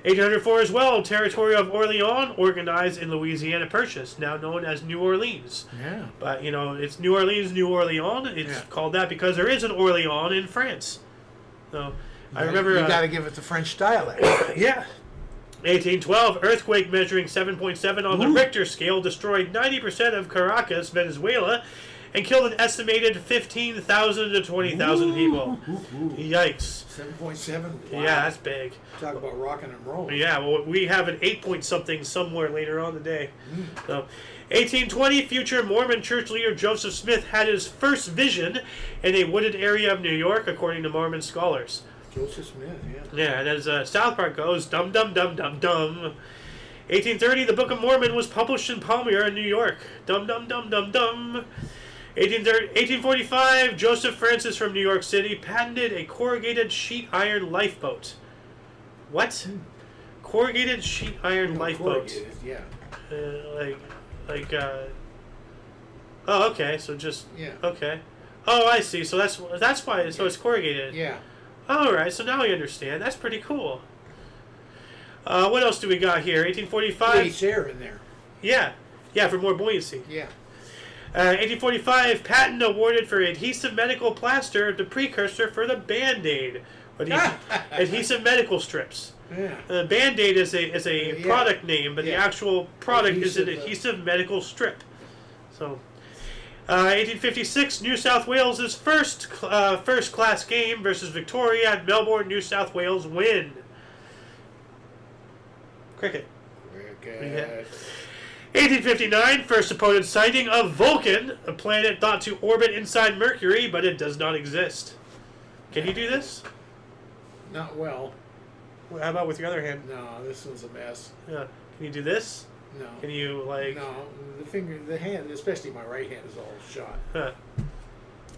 1804 as well, territory of Orleans organized in Louisiana Purchase, now known as New Orleans. Yeah. But, it's New Orleans, New Orleans. It's called that because there is an Orleans in France. So, I remember... You got to give it the French dialect. Yeah. 1812, earthquake measuring 7.7 on the Richter scale destroyed 90% of Caracas, Venezuela, and killed an estimated 15,000 to 20,000 people. Yikes. 7.7? Wow. Yeah, that's big. Talk about rocking and rolling. Yeah, well, we have an 8-point-something somewhere later on today. So, 1820, future Mormon church leader Joseph Smith had his first vision in a wooded area of New York, according to Mormon scholars. Joseph Smith, yeah. Yeah, and as South Park goes, dum dum dum dum dum. 1830, the Book of Mormon was published in Palmyra, New York. Dum dum dum dum dum. 1845, Joseph Francis from New York City patented a corrugated sheet iron lifeboat. What? Corrugated sheet iron lifeboat. Yeah. Oh, okay. So just okay. Oh, I see. So that's why. So it's corrugated. Yeah. All right. So now we understand. That's pretty cool. What else do we got here? 1845. There's air in there. Yeah. For more buoyancy. Yeah. 1845, patent awarded for adhesive medical plaster, the precursor for the Band-Aid. Adhesive medical strips. Yeah. Band-Aid is a product name, but the actual product is an adhesive medical strip. So, 1856, New South Wales' first-class game versus Victoria at Melbourne, New South Wales win. Cricket. Okay. 1859, first opponent sighting of Vulcan, a planet thought to orbit inside Mercury, but it does not exist. Can you do this? Not well. How about with your other hand? No, this one's a mess. Yeah. Can you do this? No. Can you, like... No, the hand, especially my right hand, is all shot. Huh.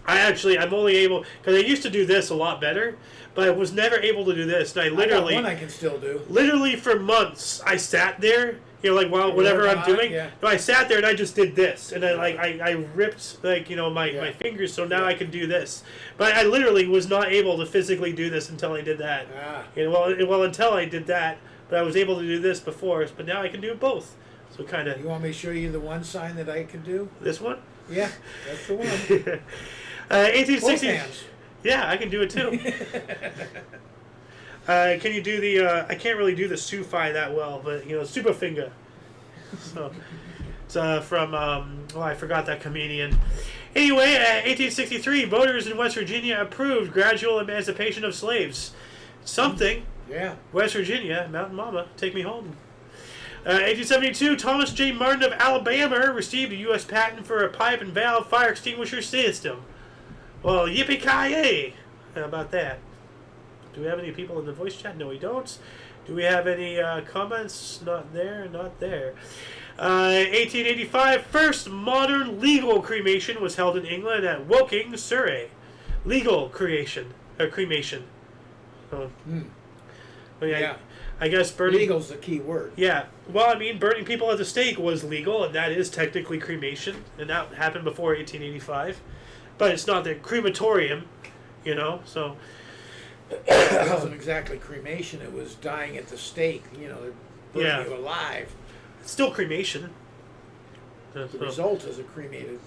I'm only able... Because I used to do this a lot better, but I was never able to do this. And I literally... one I can still do. Literally for months, I sat there, whatever I'm doing. Yeah. No, I sat there and I just did this. And I ripped, my fingers, so now I can do this. But I literally was not able to physically do this until I did that. Until I did that. But I was able to do this before, but now I can do both. So kind of... You want me to show you the one sign that I can do? This one? Yeah, that's the one. 1860. Both hands. Yeah, I can do it too. Can you do the... I can't really do the Sufi that well, but, Super Finger. So, it's from... I forgot that comedian. Anyway, 1863, voters in West Virginia approved gradual emancipation of slaves. Something. Yeah. West Virginia, Mountain Mama, take me home. 1872, Thomas J. Martin of Alabama received a U.S. patent for a pipe and valve fire extinguisher system. Well, yippee-ki-yay! How about that? Do we have any people in the voice chat? No, we don't. Do we have any comments? Not there, not there. 1885, first modern legal cremation was held in England at Woking, Surrey. Legal cremation. Oh. Yeah. I guess burning... Legal's the key word. Yeah. Well, burning people at the stake was legal, and that is technically cremation, and that happened before 1885. But it's not the crematorium, so... It wasn't exactly cremation, it was dying at the stake, they're burning you alive. It's still cremation. The result is a cremated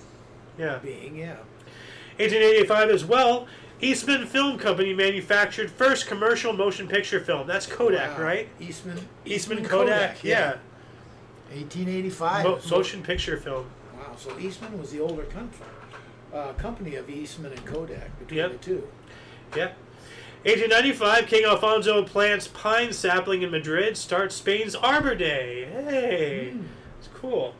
being, 1885 as well, Eastman Film Company manufactured first commercial motion picture film. That's Kodak, right? Eastman Kodak, yeah. 1885. Motion picture film. Wow, so Eastman was the older company of Eastman and Kodak between the two. Yeah. 1895, King Alfonso plants pine sapling in Madrid, starts Spain's Arbor Day. Hey, it's cool.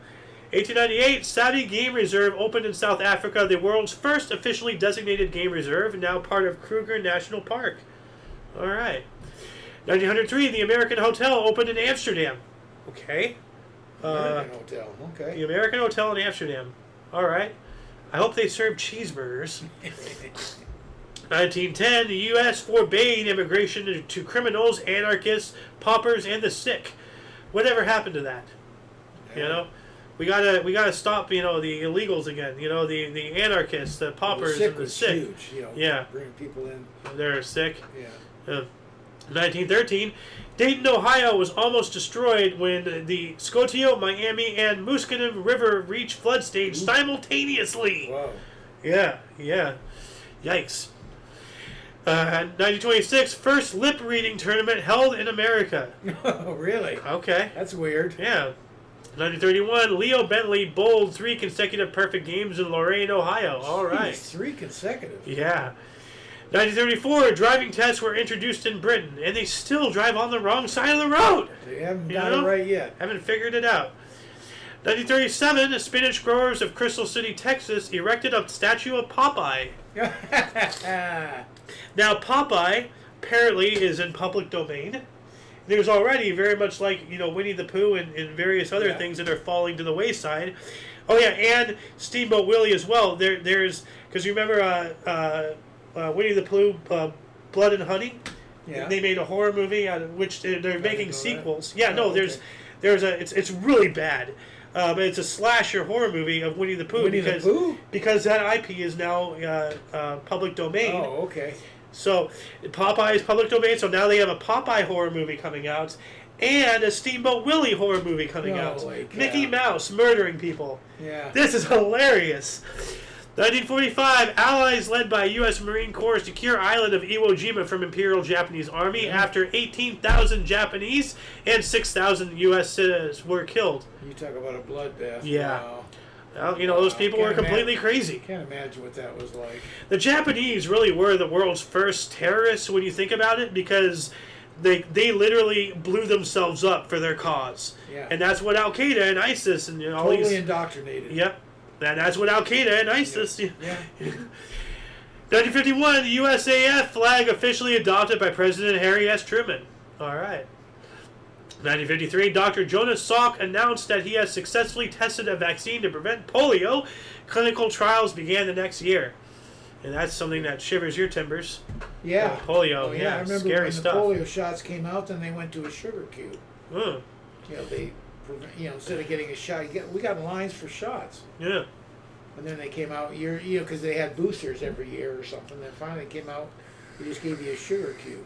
1898, Sabi Game Reserve opened in South Africa, the world's first officially designated game reserve, now part of Kruger National Park. All right. 1903, the American Hotel opened in Amsterdam. Okay. American Hotel, okay. The American Hotel in Amsterdam. All right. I hope they serve cheeseburgers. 1910, the U.S. forbade immigration to criminals, anarchists, paupers, and the sick. Whatever happened to that? We gotta stop, the illegals again. The anarchists, the paupers, and the sick. Huge, bringing people in. They're sick. Yeah. 1913, Dayton, Ohio was almost destroyed when the Scotio, Miami, and Muscatine River reached flood stage simultaneously. Wow. Yeah. Yikes. 1926, first lip reading tournament held in America. Oh, really? Okay. That's weird. Yeah. 1931, Leo Bentley bowled 3 consecutive perfect games in Lorain, Ohio. All right. 3 consecutive. Yeah. 1934, driving tests were introduced in Britain, and they still drive on the wrong side of the road. They haven't got it right yet. Haven't figured it out. 1937, the spinach growers of Crystal City, Texas, erected a statue of Popeye. Now, Popeye apparently is in public domain. There's already very much like, Winnie the Pooh and various other things that are falling to the wayside. Oh, yeah, and Steamboat Willie as well. There's, because you remember Winnie the Pooh, Blood and Honey? Yeah. They made a horror movie out of which they're making sequels. That. Yeah, no, okay. there's it's really bad. But it's a slasher horror movie of Winnie the Pooh because that IP is now public domain. Oh, okay. So Popeye is public domain. So now they have a Popeye horror movie coming out, and a Steamboat Willie horror movie coming out. Holy cow. Mickey Mouse murdering people. Yeah. This is hilarious. 1945, Allies led by U.S. Marine Corps secure island of Iwo Jima from Imperial Japanese Army after 18,000 Japanese and 6,000 U.S. citizens were killed. You talk about a bloodbath. Yeah. Wow. Well, those people were completely crazy. Can't imagine what that was like. The Japanese really were the world's first terrorists when you think about it, because they literally blew themselves up for their cause. Yeah. And that's what Al Qaeda and ISIS and all totally these indoctrinated. Yep. And that's what Al Qaeda and ISIS. Yeah. 1951, the USAF flag officially adopted by President Harry S. Truman. All right. 1953, Dr. Jonas Salk announced that he has successfully tested a vaccine to prevent polio. Clinical trials began the next year. And that's something that shivers your timbers. Yeah. Polio, oh, yeah. I remember scary when stuff. the polio shots came out, then they went to a sugar cube. They, instead of getting a shot, we got lines for shots. Yeah. And then they came out, because they had boosters every year or something. Then finally came out, they just gave you a sugar cube.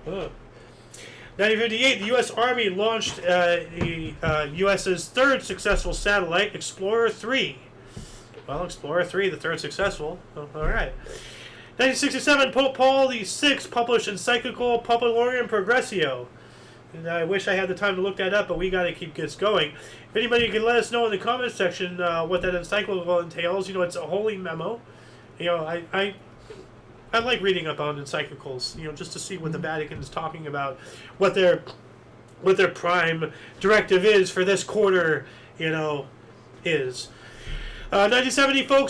1958, the U.S. Army launched the U.S.'s third successful satellite, Explorer 3. Well, Explorer 3, the third successful. Oh, all right. 1967, Pope Paul VI published encyclical Populorum Progressio. And I wish I had the time to look that up, but we got to keep this going. If anybody can let us know in the comments section what that encyclical entails, it's a holy memo. I like reading up on encyclicals, just to see what the Vatican is talking about, what their prime directive is for this quarter, is. 1970, folk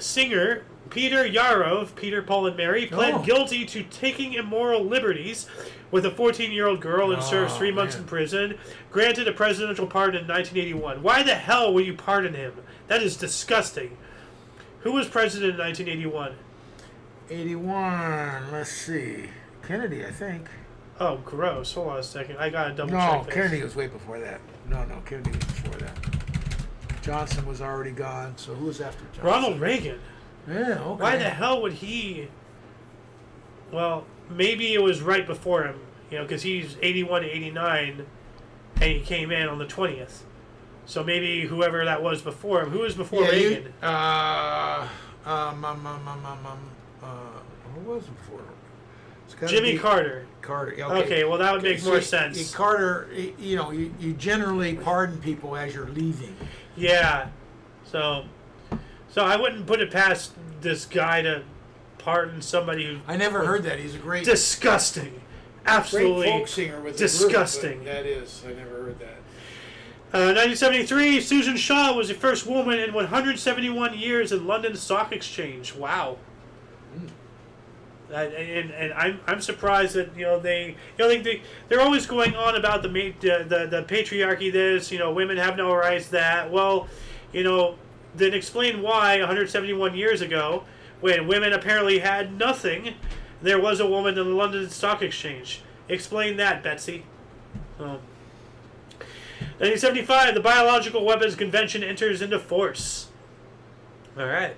singer Peter Yarov, Peter, Paul, and Mary, pled guilty to taking immoral liberties with a 14-year-old girl and serves 3 months in prison. Granted a presidential pardon in 1981. Why the hell would you pardon him? That is disgusting. Who was president in 1981? 81, let's see. Kennedy, I think. Oh, gross. Hold on a second. I got to double check this. No, Kennedy was way before that. No, Kennedy was before that. Johnson was already gone, so who was after Johnson? Ronald Reagan. Yeah, okay. Why the hell would he... Well, maybe it was right before him, because he's 81 to 89, and he came in on the 20th. So maybe whoever that was before him. Who was before Reagan? Who was before? Jimmy Carter. Carter. Okay, well that would make more sense. Carter, you generally pardon people as you're leaving. Yeah. So I wouldn't put it past this guy to pardon somebody who... I never heard that. He's a great... Disgusting. Absolutely great folk singer with disgusting. The group, that is. I never heard that. 1973, Susan Shaw was the first woman in 171 years in London Stock Exchange. Wow. And I'm surprised that they're always going on about the patriarchy. This women have no rights. That then explain why 171 years ago, when women apparently had nothing, there was a woman in the London Stock Exchange. Explain that, Betsy. 1975, the Biological Weapons Convention enters into force. All right.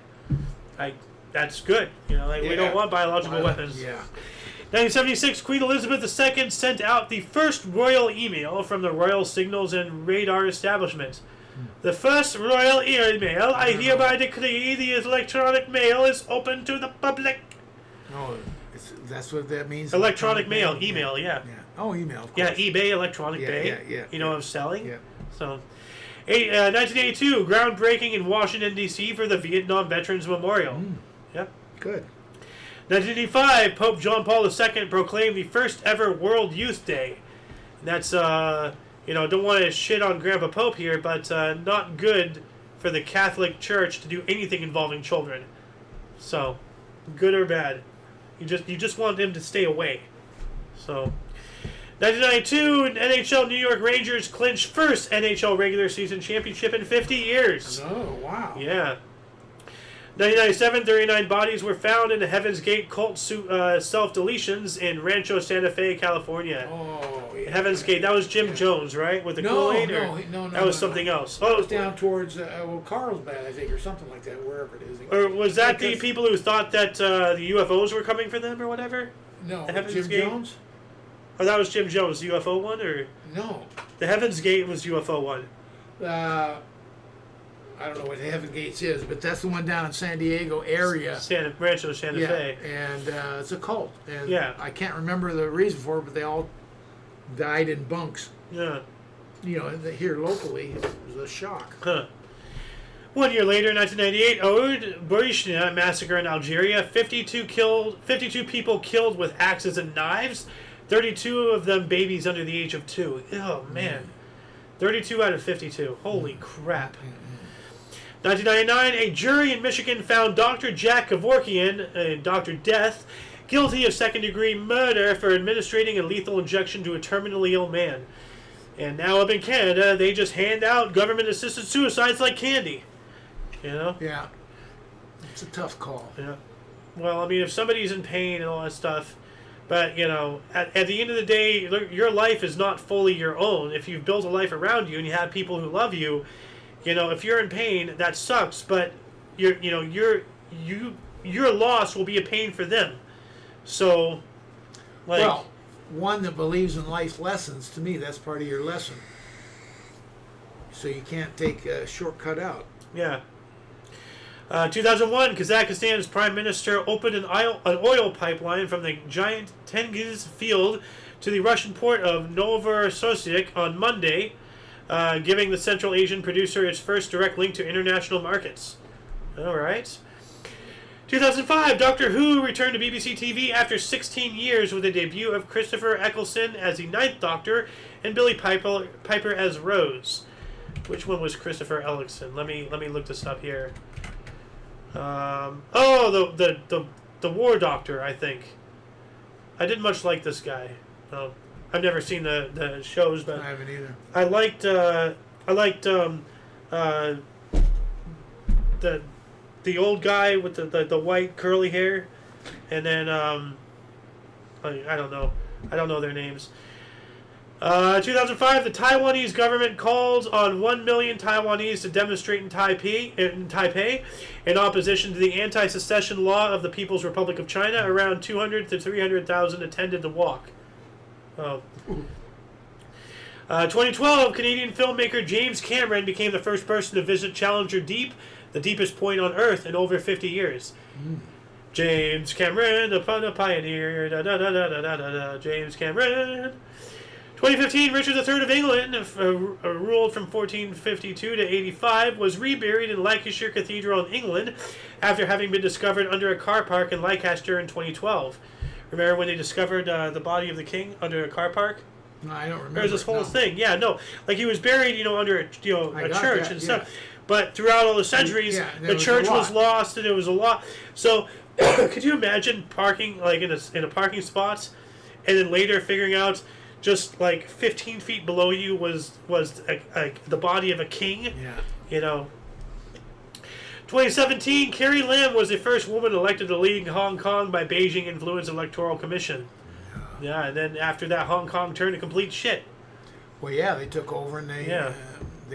That's good. We don't want biological weapons. Yeah. 1976, Queen Elizabeth II sent out the first royal email from the Royal Signals and Radar Establishment. The first royal email, I hereby decree the electronic mail is open to the public. Oh, that's what that means? Electronic mail, email, yeah. Oh, email, of course. Yeah, eBay, electronic bay. Yeah. Of selling. Yeah. So, 1982, groundbreaking in Washington, D.C. for the Vietnam Veterans Memorial. Yep. Good. 1985, Pope John Paul II proclaimed the first ever World Youth Day. And that's, don't want to shit on Grandpa Pope here, but not good for the Catholic Church to do anything involving children. So, good or bad. You just want him to stay away. So, 1992, NHL New York Rangers clinched first NHL regular season championship in 50 years. Oh, wow. Yeah. 1997, 39 bodies were found in the Heaven's Gate cult self-deletions in Rancho Santa Fe, California. Oh, yeah. Heaven's Gate. That was Jim Jones, right? With the Kool-Aid? No. That was something else. That was down towards Carlsbad, I think, or something like that, wherever it is. Or was that the people who thought that the UFOs were coming for them or whatever? No, the Heaven's Jim Gate? Jones? Oh, that was Jim Jones, the UFO one? Or No. the Heaven's Gate was UFO one. I don't know what Heaven Gates is, but that's the one down in San Diego area. Rancho Santa Fe. And it's a cult. And Yeah. I can't remember the reason for it, but they all died in bunks. Yeah. You know, here locally, it was a shock. Huh. 1 year later, 1998, Oud Boishna massacre in Algeria. 52 people killed with axes and knives. 32 of them babies under the age of 2. Oh man, 32 out of 52. Holy crap. 1999, a jury in Michigan found Dr. Jack Kevorkian, Dr. Death, guilty of second-degree murder for administering a lethal injection to a terminally ill man. And now up in Canada, they just hand out government-assisted suicides like candy. You know? Yeah. It's a tough call. Yeah. Well, I mean, if somebody's in pain and all that stuff, but, you know, at the end of the day, your life is not fully your own. If you've built a life around you and you have people who love you, you know, if you're in pain, that sucks, but your loss will be a pain for them. So, like, well, one that believes in life lessons, to me, that's part of your lesson. So you can't take a shortcut out. Yeah. 2001, Kazakhstan's prime minister opened an oil pipeline from the giant Tengiz field to the Russian port of Novorossiysk on Monday, giving the Central Asian producer its first direct link to international markets. All right. 2005, Doctor Who returned to BBC TV after 16 years with the debut of Christopher Eccleston as the Ninth Doctor and Billie Piper as Rose. Which one was Christopher Eccleston? Let me look this up here. The War Doctor, I think. I didn't much like this guy. I've never seen the shows, but I haven't either. I liked the old guy with the white curly hair, and then I don't know their names. 2005, the Taiwanese government calls on 1 million Taiwanese to demonstrate in Taipei in opposition to the anti-secession law of the People's Republic of China. Around 200 to 300,000 attended the walk. 2012, Canadian filmmaker James Cameron became the first person to visit Challenger Deep, the deepest point on Earth, in over 50 years. James Cameron, the pioneer. James Cameron. 2015, Richard III of England, ruled from 1452 to 85, was reburied in Lancashire Cathedral in England after having been discovered under a car park in Lancaster in 2012. Remember when they discovered the body of the king under a car park? No, I don't remember. There was this whole thing. Yeah, no. Like he was buried, under a church and stuff. Yeah. But throughout all the centuries, the church was lost and it was a lot. So could you imagine parking like in a parking spot and then later figuring out just like 15 feet below you was the body of a king? Yeah. 2017, Carrie Lam was the first woman elected to lead Hong Kong by Beijing Influence Electoral Commission. Yeah, and then after that, Hong Kong turned to complete shit. Well, yeah, they took over and they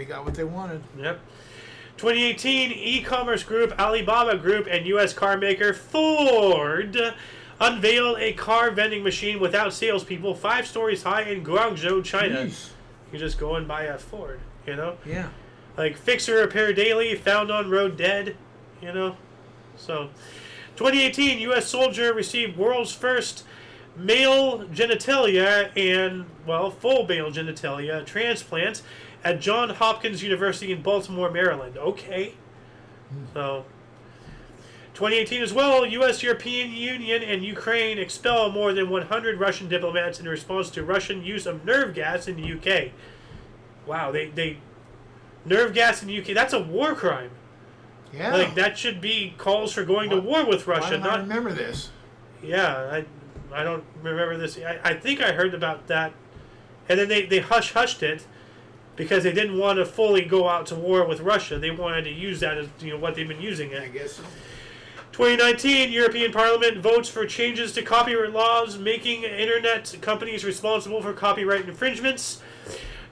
got what they wanted. Yep. 2018, e-commerce group Alibaba Group and U.S. car maker Ford unveiled a car vending machine without salespeople 5 stories high in Guangzhou, China. Jeez. You just go and buy a Ford, Yeah. Like fix or repair daily, found on road dead, So, 2018, U.S. soldier received world's first male genitalia and, full male genitalia transplant at Johns Hopkins University in Baltimore, Maryland. Okay. So, 2018 as well, U.S., European Union, and Ukraine expel more than 100 Russian diplomats in response to Russian use of nerve gas in the UK. Wow, they nerve gas in the UK, that's a war crime. Yeah. Like, that should be calls for going to war with Russia. Why don't I remember this? Yeah, I don't remember this. I think I heard about that. And then they hushed it because they didn't want to fully go out to war with Russia. They wanted to use that as what they've been using it. I guess so. 2019, European Parliament votes for changes to copyright laws, making internet companies responsible for copyright infringements.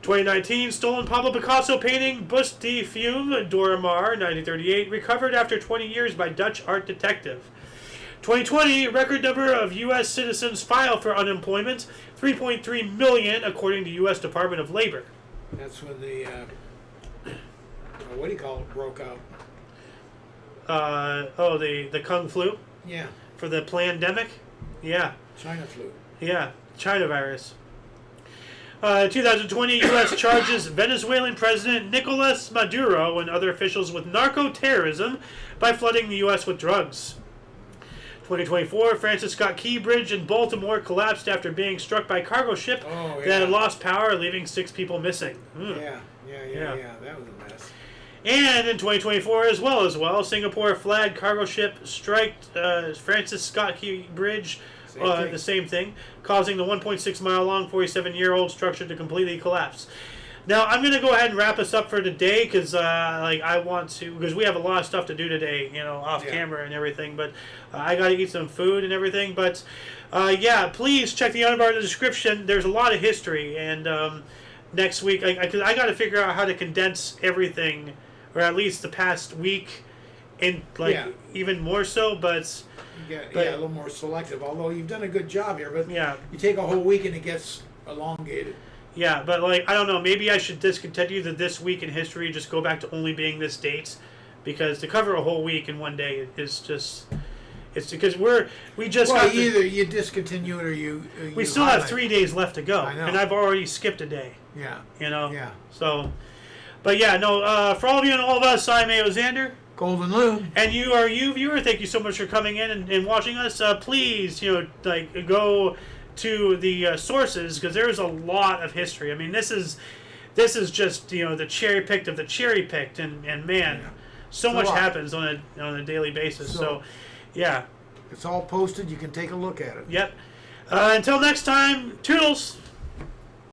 2019, stolen Pablo Picasso painting Bust de Fume Doramar, 1938, recovered after 20 years by Dutch art detective. 2020, record number of U.S. citizens file for unemployment, 3.3 million, according to U.S. Department of Labor. That's when the what do you call it, broke out. The Kung flu Yeah, for the pandemic. Yeah. China flu. Yeah, China virus. 2020, U.S. charges Venezuelan President Nicolas Maduro and other officials with narco-terrorism by flooding the U.S. with drugs. 2024, Francis Scott Key Bridge in Baltimore collapsed after being struck by a cargo ship that had lost power, leaving 6 people missing. Yeah. That was a mess. And in 2024 as well, Singapore flagged cargo ship striked Francis Scott Key Bridge, the same thing, causing the 1.6 mile long 47-year-old structure to completely collapse. Now I'm gonna go ahead and wrap us up for today because I want to, because we have a lot of stuff to do today, off camera and everything. But I got to eat some food and everything. But please check the under in the description. There's a lot of history, and next week I got to figure out how to condense everything, or at least the past week, and even more so. But a little more selective. Although you've done a good job here, but you take a whole week and it gets elongated. Yeah, but I don't know. Maybe I should discontinue this week in history. Just go back to only being this date, because to cover a whole week in one day is just. It's because we just got either you discontinue it or you we still have 3 days left to go, and I've already skipped a day. Yeah. Yeah. So, but for all of you and all of us, I'm Xander. Golden Lou. And you are you viewer. Thank you so much for coming in and watching us. Please, go to the sources, because there's a lot of history. I mean, this is just the cherry picked of the cherry picked, and man, so much happens on a daily basis. So yeah, it's all posted. You can take a look at it. Yep. Until next time, toodles.